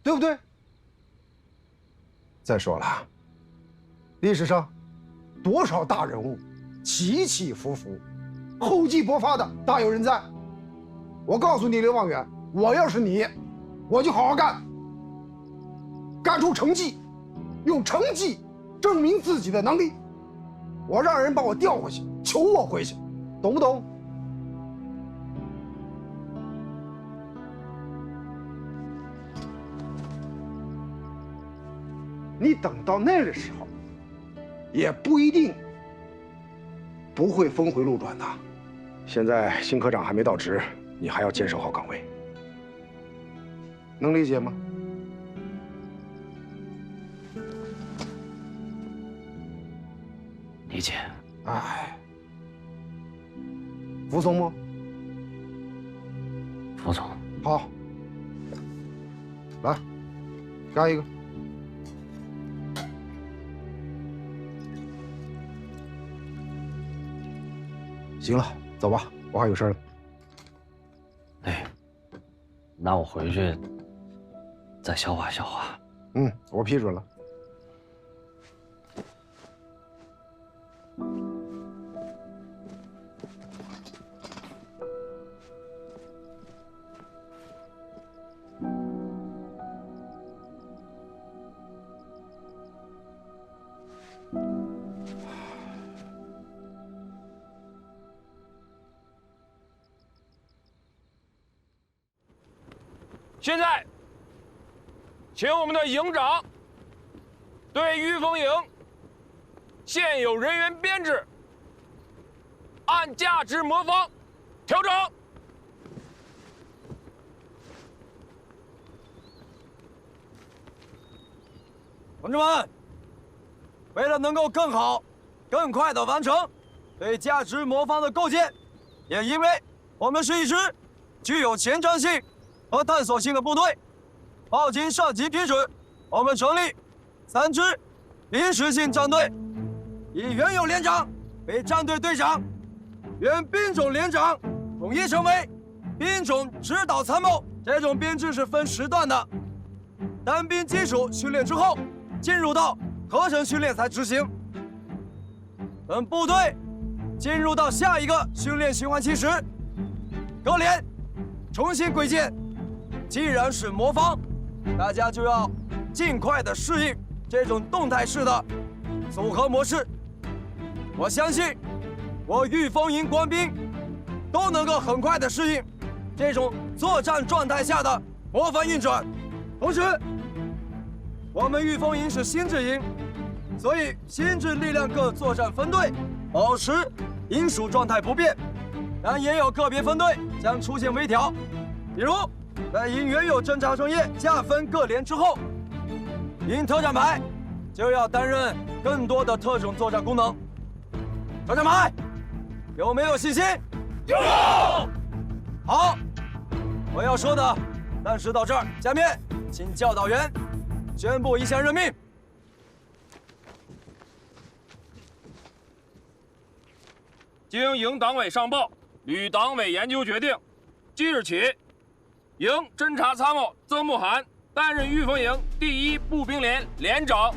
对不对？再说了，历史上多少大人物起起伏伏，厚积薄发的大有人在。我告诉你，刘望远，我要是你，我就好好干，干出成绩，用成绩证明自己的能力。我让人把我调回去，求我回去，懂不懂？你等到那个时候，也不一定不会峰回路转的。现在新科长还没到职，你还要坚守好岗位，能理解吗？理解。哎，服从吗？服从。好，来，干一个。行了，走吧，我还有事了。哎，那我回去再消化消化。我批准了。现在，请我们的营长对御风营现有人员编制按价值魔方调整。同志们，为了能够更好、更快地完成对价值魔方的构建，也因为我们是一支具有前瞻性和探索性的部队，报经上级批准，我们成立3支临时性战队，以原有连长为战队队长，原兵种连长统一成为兵种指导参谋。这种编制是分时段的，单兵基础训练之后，进入到合成训练才执行。等部队进入到下一个训练循环期时，各连重新归建。既然是魔方，大家就要尽快的适应这种动态式的组合模式。我相信，我御风营官兵都能够很快的适应这种作战状态下的魔方运转。同时，我们御风营是新制营，所以新制力量各作战分队保持营属状态不变，但也有个别分队将出现微调，比如在营原有侦察专业加分各连之后，营特战排就要担任更多的特种作战功能。特战排有没有信心？有。好，我要说的暂时到这儿，下面请教导员宣布一项任命。经营党委上报，旅党委研究决定，即日起，营侦察参谋曾慕涵担任御风营第1步兵连连长。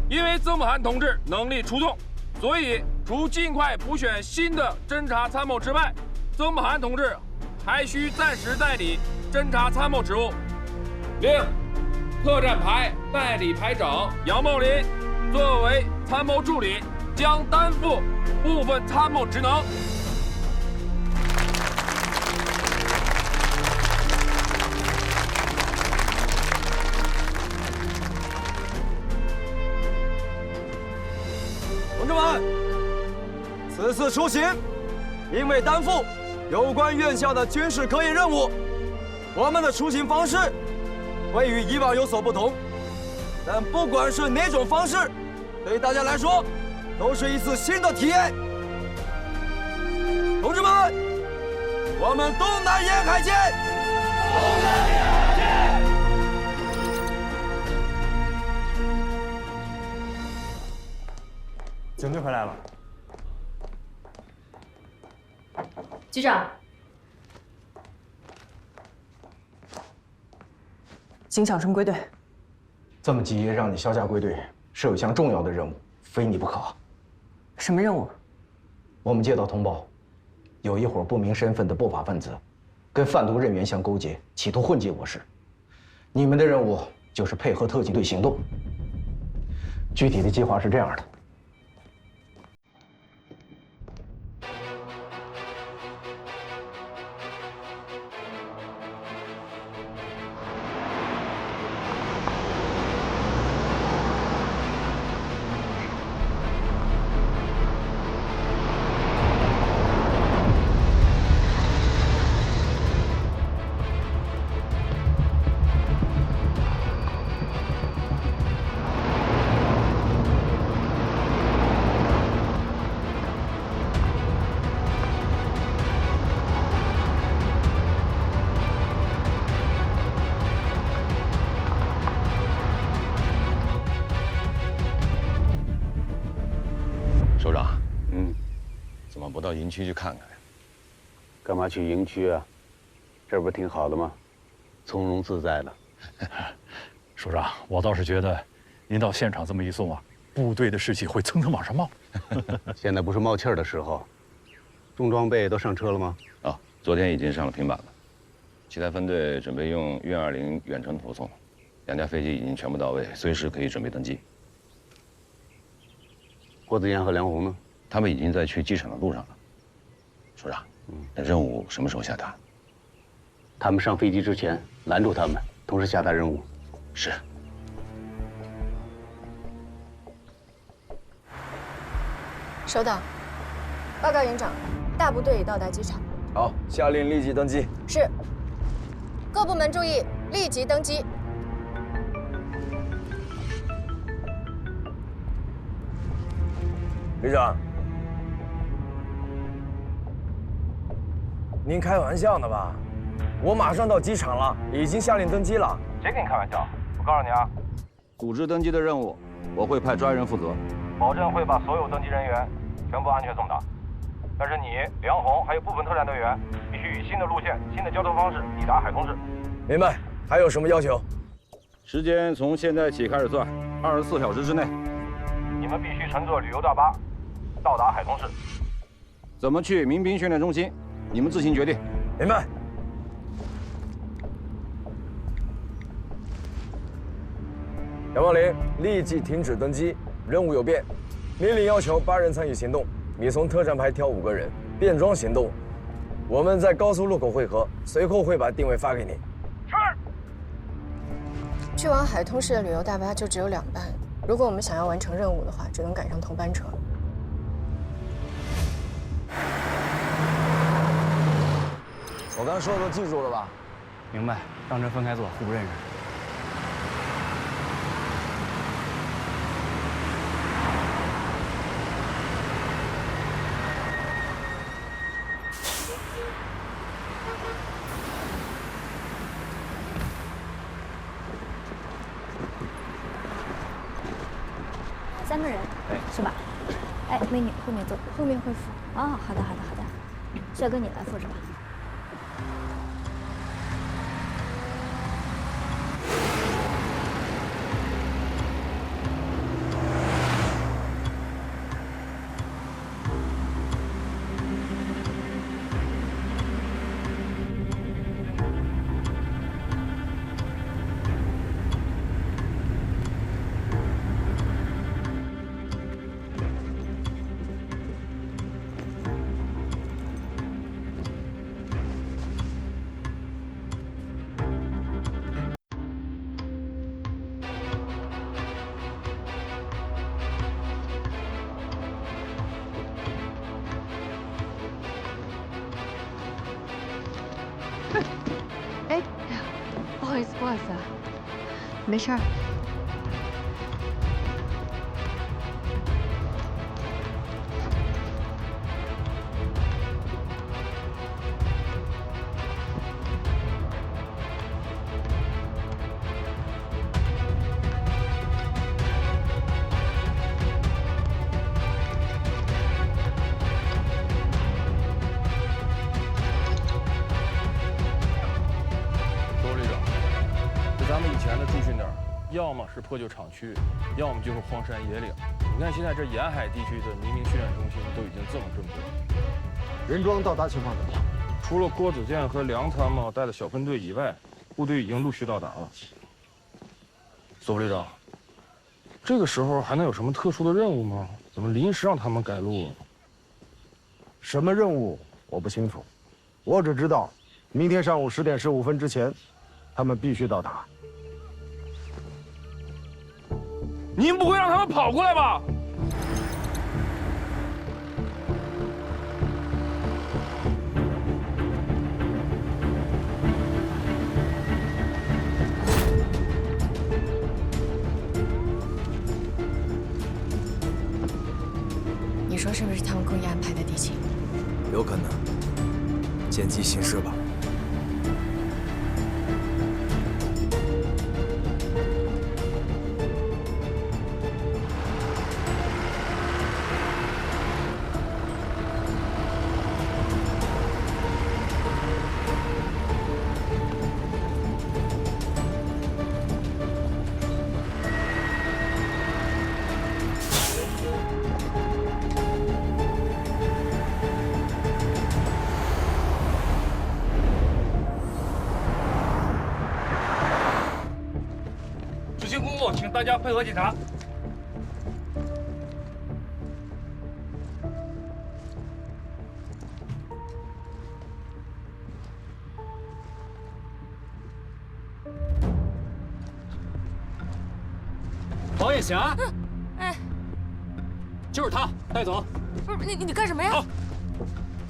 因为曾慕涵同志能力出众，所以除尽快补选新的侦察参谋之外，曾慕涵同志还需暂时代理侦察参谋职务。另，特战排代理排长杨茂林作为参谋助理，将担负部分参谋职能。同志们，此次出行，因为担负有关院校的军事科研任务，我们的出行方式会与以往有所不同。但不管是哪种方式，对大家来说都是一次新的体验。同志们，我们东南沿海见！东南沿海见！警队回来了。局长，景小生归队。这么急让你销假归队，是有一项重要的任务，非你不可。什么任务？我们接到通报，有一伙不明身份的不法分子，跟贩毒人员相勾结，企图混迹我市。你们的任务就是配合特警队行动。具体的计划是这样的。首长，怎么不到营区去看看呀？干嘛去营区啊？这不挺好的吗？从容自在的。首长，我倒是觉得，您到现场这么一送啊，部队的士气会蹭蹭往上冒。现在不是冒气儿的时候。重装备都上车了吗？啊，昨天已经上了平板了。其他分队准备用运20远程投送，2架飞机已经全部到位，随时可以准备登机。郭子健和梁红呢？他们已经在去机场的路上了。首长，那任务什么时候下达？他们上飞机之前拦住他们，同时下达任务。是。收到。报告营长，大部队已到达机场。好，下令立即登机。是。各部门注意，立即登机。旅长，您开玩笑呢吧？我马上到机场了，已经下令登机了。谁跟你开玩笑？我告诉你啊，组织登机的任务，我会派专人负责，保证会把所有登机人员全部安全送达。但是你梁红还有部分特战队员必须以新的路线、新的交通方式抵达海通市。明白。还有什么要求？时间从现在起开始算，24小时之内。你们必须乘坐旅游大巴到达海通市。怎么去民兵训练中心，你们自行决定。明白。杨茂林，立即停止登机，任务有变。命令要求8人参与行动，你从特战排挑5个人，便装行动。我们在高速路口汇合，随后会把定位发给你。是。去往海通市的旅游大巴就只有2班，如果我们想要完成任务的话，只能赶上同班车。我刚刚说的都记住了吧？明白，当成分开坐，互不认识。3个人，是吧？哎，美女，后面坐，后面会扶。哦，好的，好的，好的。帅哥，你来扶着吧。哎，不好意思，不好意思啊，没事儿。咱们以前的驻训点，要么是破旧厂区，要么就是荒山野岭。你看现在这沿海地区的民兵训练中心都已经这么正规。任庄到达情况怎么样？除了郭子健和梁参谋带的小分队以外，部队已经陆续到达了。左部队长，这个时候还能有什么特殊的任务吗？怎么临时让他们改路？什么任务我不清楚，我只知道，明天上午10点15分之前，他们必须到达。您不会让他们跑过来吧？你说是不是他们故意安排的敌情？有可能，见机行事吧。执行公务，请大家配合检查。曹艳霞。哎，就是他，带走。不是你干什么呀？好，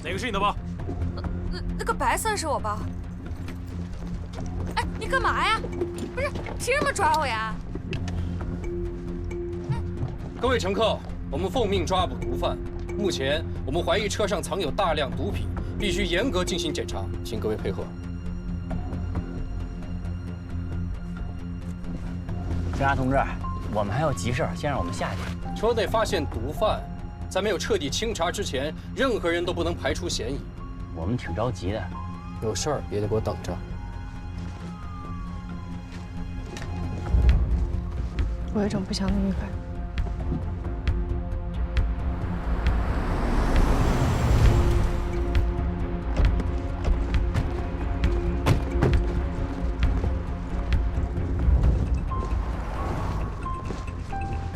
哪个是你的包？那个白色是我包。哎，你干嘛呀？不是，凭什么抓我呀？各位乘客，我们奉命抓捕毒贩。目前我们怀疑车上藏有大量毒品，必须严格进行检查，请各位配合。警察同志，我们还有急事，先让我们下去。车内发现毒贩，在没有彻底清查之前，任何人都不能排除嫌疑。我们挺着急的，有事儿也得给我等着。我有一种不祥的预感。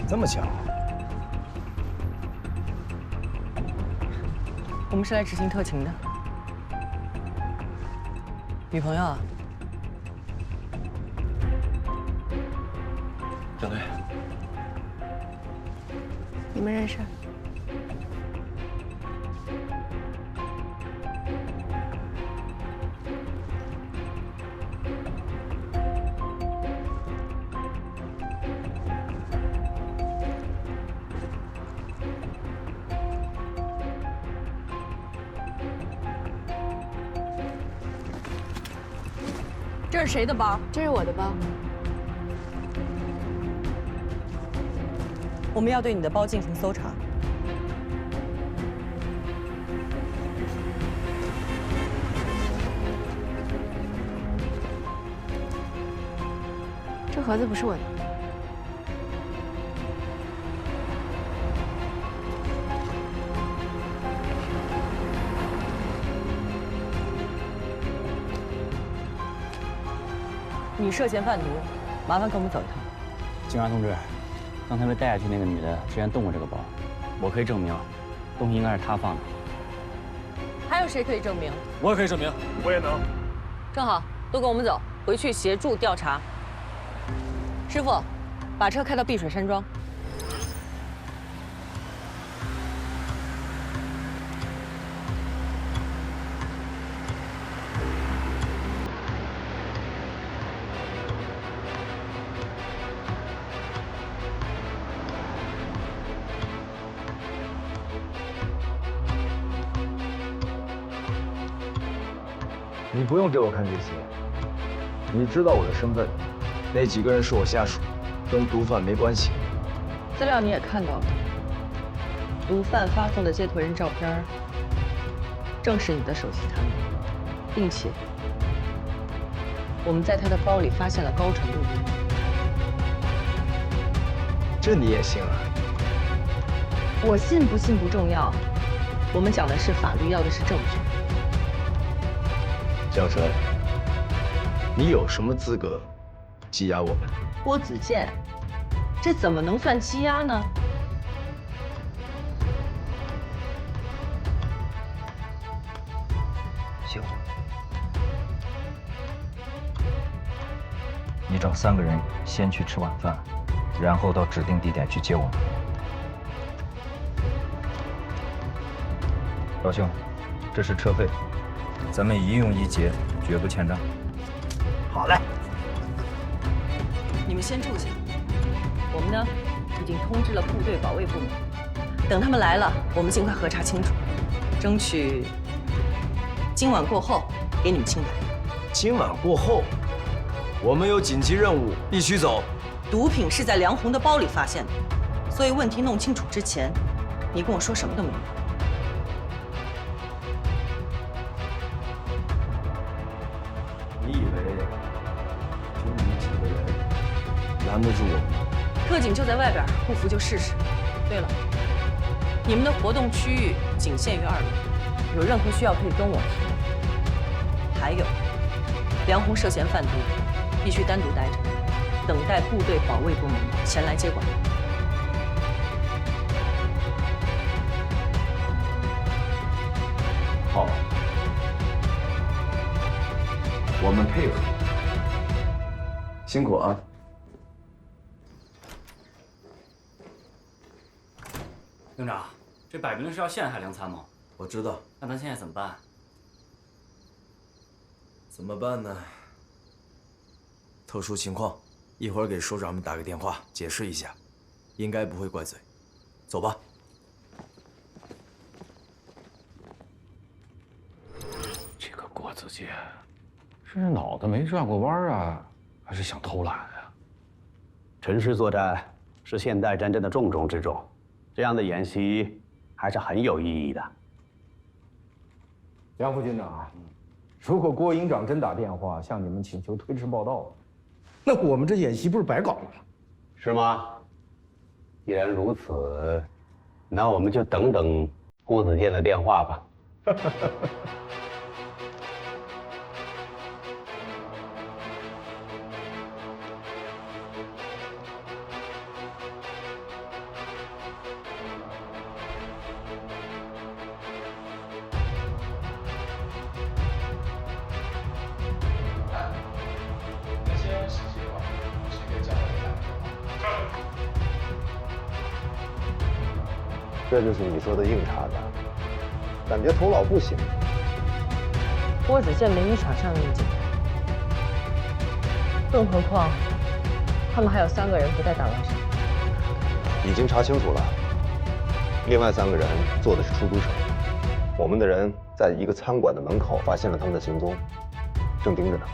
这么巧，我们是来执行特勤的。女朋友啊？郑队，你们认识？这是谁的包？这是我的包。我们要对你的包进行搜查。这盒子不是我的。你涉嫌贩毒，麻烦跟我们走一趟。警察同志，刚才被带下去那个女的之前动过这个包，我可以证明，东西应该是她放的。还有谁可以证明？我也可以证明，我也能。正好，都跟我们走，回去协助调查。师傅，把车开到碧水山庄。你不用给我看这些，你知道我的身份，那几个人是我下属，跟毒贩没关系。资料你也看到了，毒贩发送的接头人照片，正是你的首席参谋，并且我们在他的包里发现了高纯度毒品。这你也信啊？我信不信不重要，我们讲的是法律，要的是证据。江晨，你有什么资格羁押我们？郭子健，这怎么能算羁押呢？行，你找3个人先去吃晚饭，然后到指定地点去接我们。老兄，这是车费。咱们一用一结，绝不欠账。好嘞。你们先住下。我们呢，已经通知了部队保卫部门，等他们来了，我们尽快核查清楚，争取今晚过后给你们清白。今晚过后，我们有紧急任务，必须走。毒品是在梁红的包里发现的，所以问题弄清楚之前，你跟我说什么都没用。你以为就你几个人拦得住我们？特警就在外边，不服就试试。对了，你们的活动区域仅限于2楼，有任何需要可以跟我提。还有，梁红涉嫌贩毒，必须单独待着，等待部队保卫部门前来接管。好，我们配合。辛苦啊！营长，这摆明了是要陷害梁参谋。我知道。那咱现在怎么办？怎么办呢？特殊情况，一会儿给首长们打个电话解释一下，应该不会怪罪。走吧。这个郭子健，是脑子没转过弯啊，还是想偷懒啊？城市作战是现代战争的重中之重，这样的演习还是很有意义的。梁副军长，如果郭营长真打电话向你们请求推迟报道，那我们这演习不是白搞了？是吗？既然如此，那我们就等等郭子健的电话吧。这就是你说的硬茬子，感觉头脑不行。郭子健没你想象那么简单，更何况他们还有3个人不在档案上。已经查清楚了，另外3个人坐的是出租车，我们的人在一个餐馆的门口发现了他们的行踪，正盯着呢。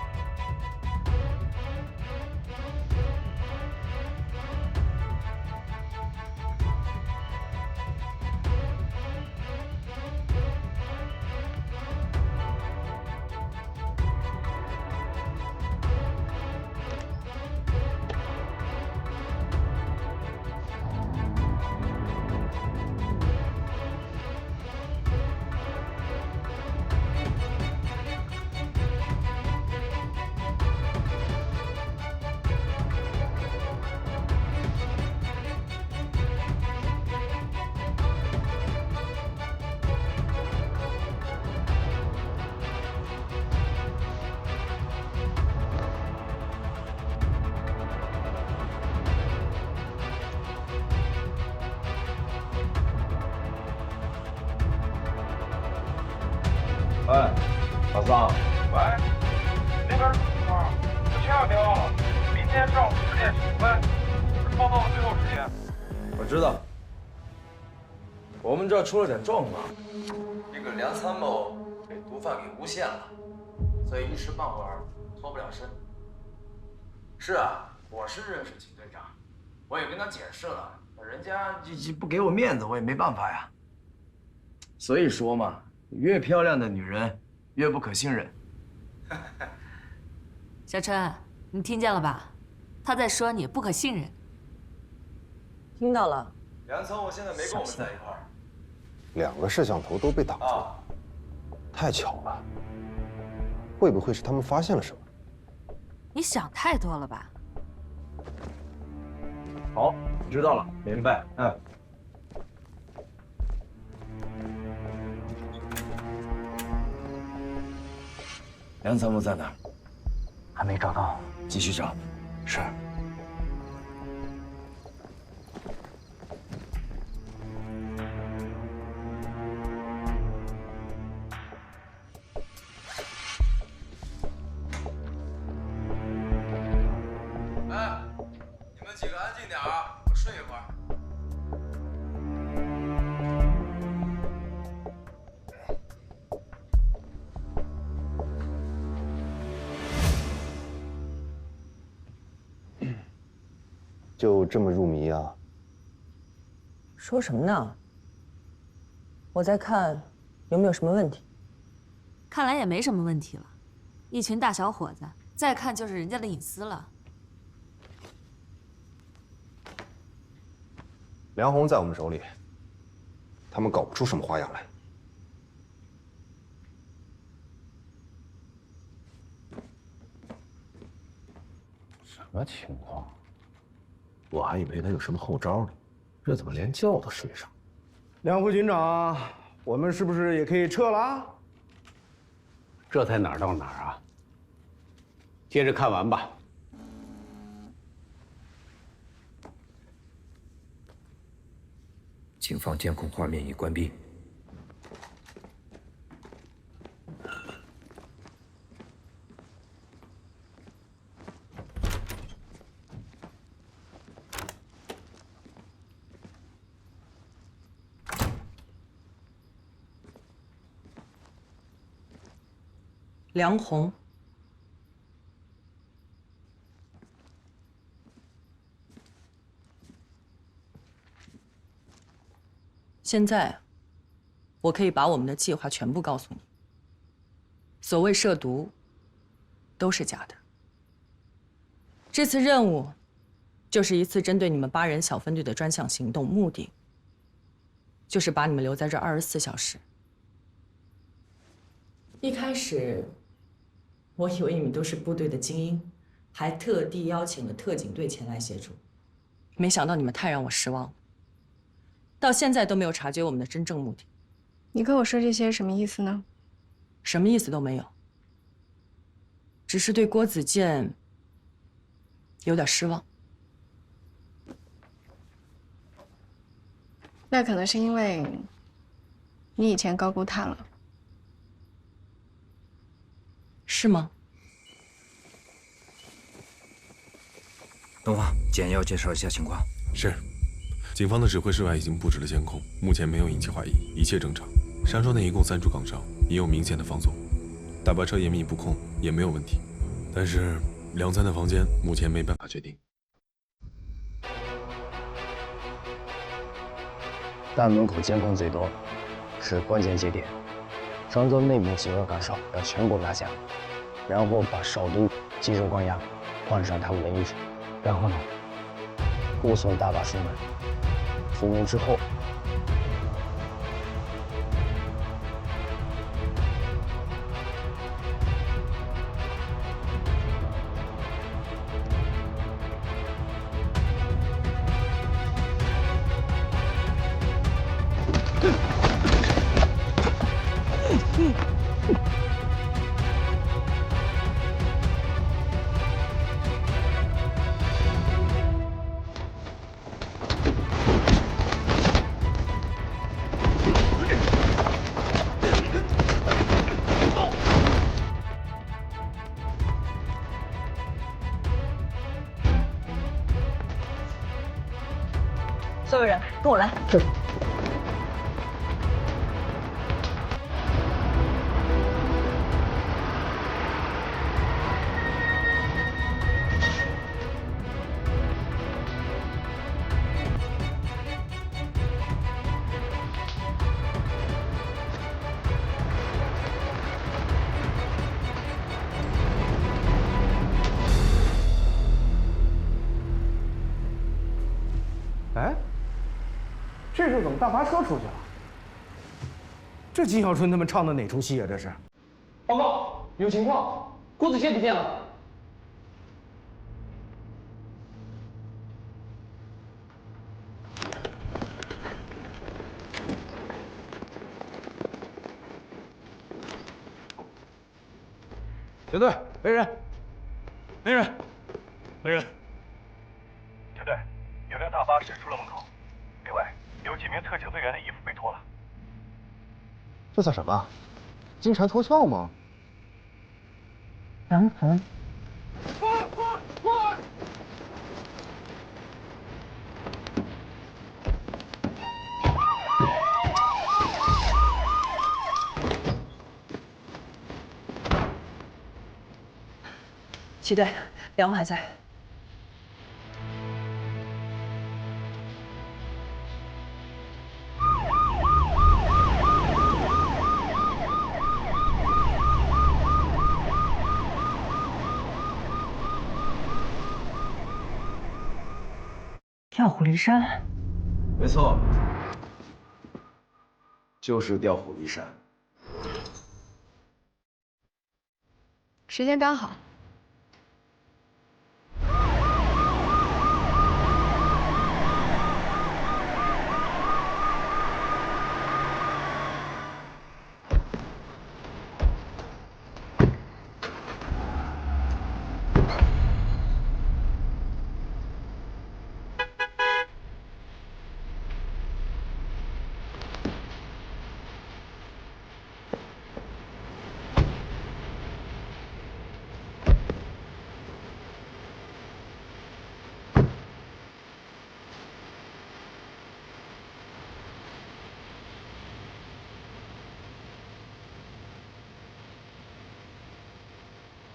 哎，老桑。喂，那边出情况，可千万别忘了，明天上午10点15分是报道的最后时间。我知道。我们这儿出了点状况，这个梁参谋被毒贩给诬陷了，所以一时半会儿脱不了身。是啊，我是认识秦队长，我也跟他解释了，人家不给我面子，我也没办法呀。所以说嘛。越漂亮的女人，越不可信任。小春，你听见了吧？他在说你不可信任。听到了。梁参谋现在没跟我们在一块儿。2个摄像头都被挡住了，太巧了。会不会是他们发现了什么？你想太多了吧？好，知道了，明白。梁参谋在哪儿？还没找到，继续找。是。哎，你们几个安静点啊，我睡一会儿。就这么入迷啊？说什么呢？我在看有没有什么问题。看来也没什么问题了，一群大小伙子，再看就是人家的隐私了。梁红在我们手里，他们搞不出什么花样来。什么情况？我还以为他有什么后招呢，这怎么连觉都睡上？梁副军长，我们是不是也可以撤了？这才哪儿到哪儿啊？接着看完吧。警方监控画面已关闭。梁红。 现在，我可以把我们的计划全部告诉你。所谓涉毒，都是假的。这次任务，就是一次针对你们8人小分队的专项行动，目的就是把你们留在这24小时。一开始，我以为你们都是部队的精英，还特地邀请了特警队前来协助，没想到你们太让我失望了。 到现在都没有察觉我们的真正目的。你跟我说这些什么意思呢？什么意思都没有，只是对郭子健有点失望。那可能是因为你以前高估他了，是吗？东华，简要介绍一下情况。是。 警方的指挥室外已经布置了监控，目前没有引起怀疑，一切正常。山庄内一共3处岗哨，也有明显的放松，大巴车严密布控也没有问题。但是梁三的房间目前没办法确定。大门口监控最多，是关键节点。山庄内部几个岗哨要全部拿下，然后把少都集中关押，换上他们的衣服，然后呢，护送大巴出门。 出门之后，所有人跟我来。是。哎，这是怎么大巴车出去了？这金小春他们唱的哪出戏啊？这是？报告，有情况，郭子健不见了。小队，没人，没人，没人。小队，有辆大巴驶出了门口，另外有几名特警队员的衣服被脱了。这算什么？金蝉脱壳吗？杨恒，齐队，梁红还在。调虎离山，没错，就是调虎离山。时间刚好。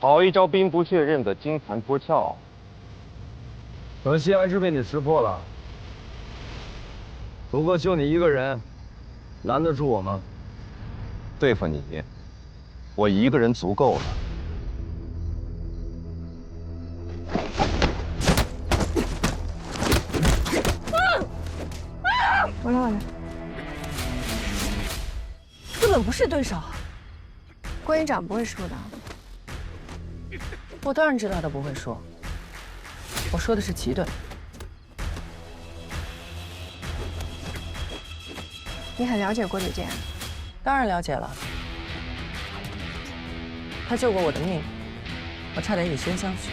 好一招兵不血刃的金蝉脱壳，可惜还是被你识破了。不过就你一个人，拦得住我吗？对付你，我一个人足够了。完了，根本不是对手。郭营长不会输的。我当然知道他不会输。我说的是齐顿。你很了解郭子健？当然了解了。他救过我的命，我差点以身相许。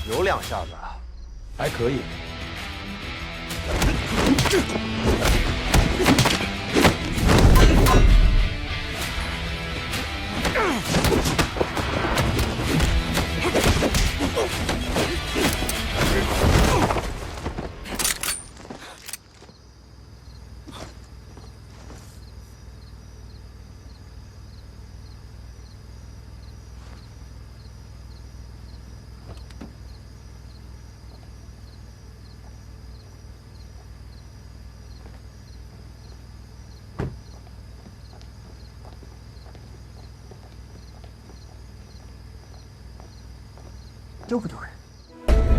有两下子，还可以。丢不丢人？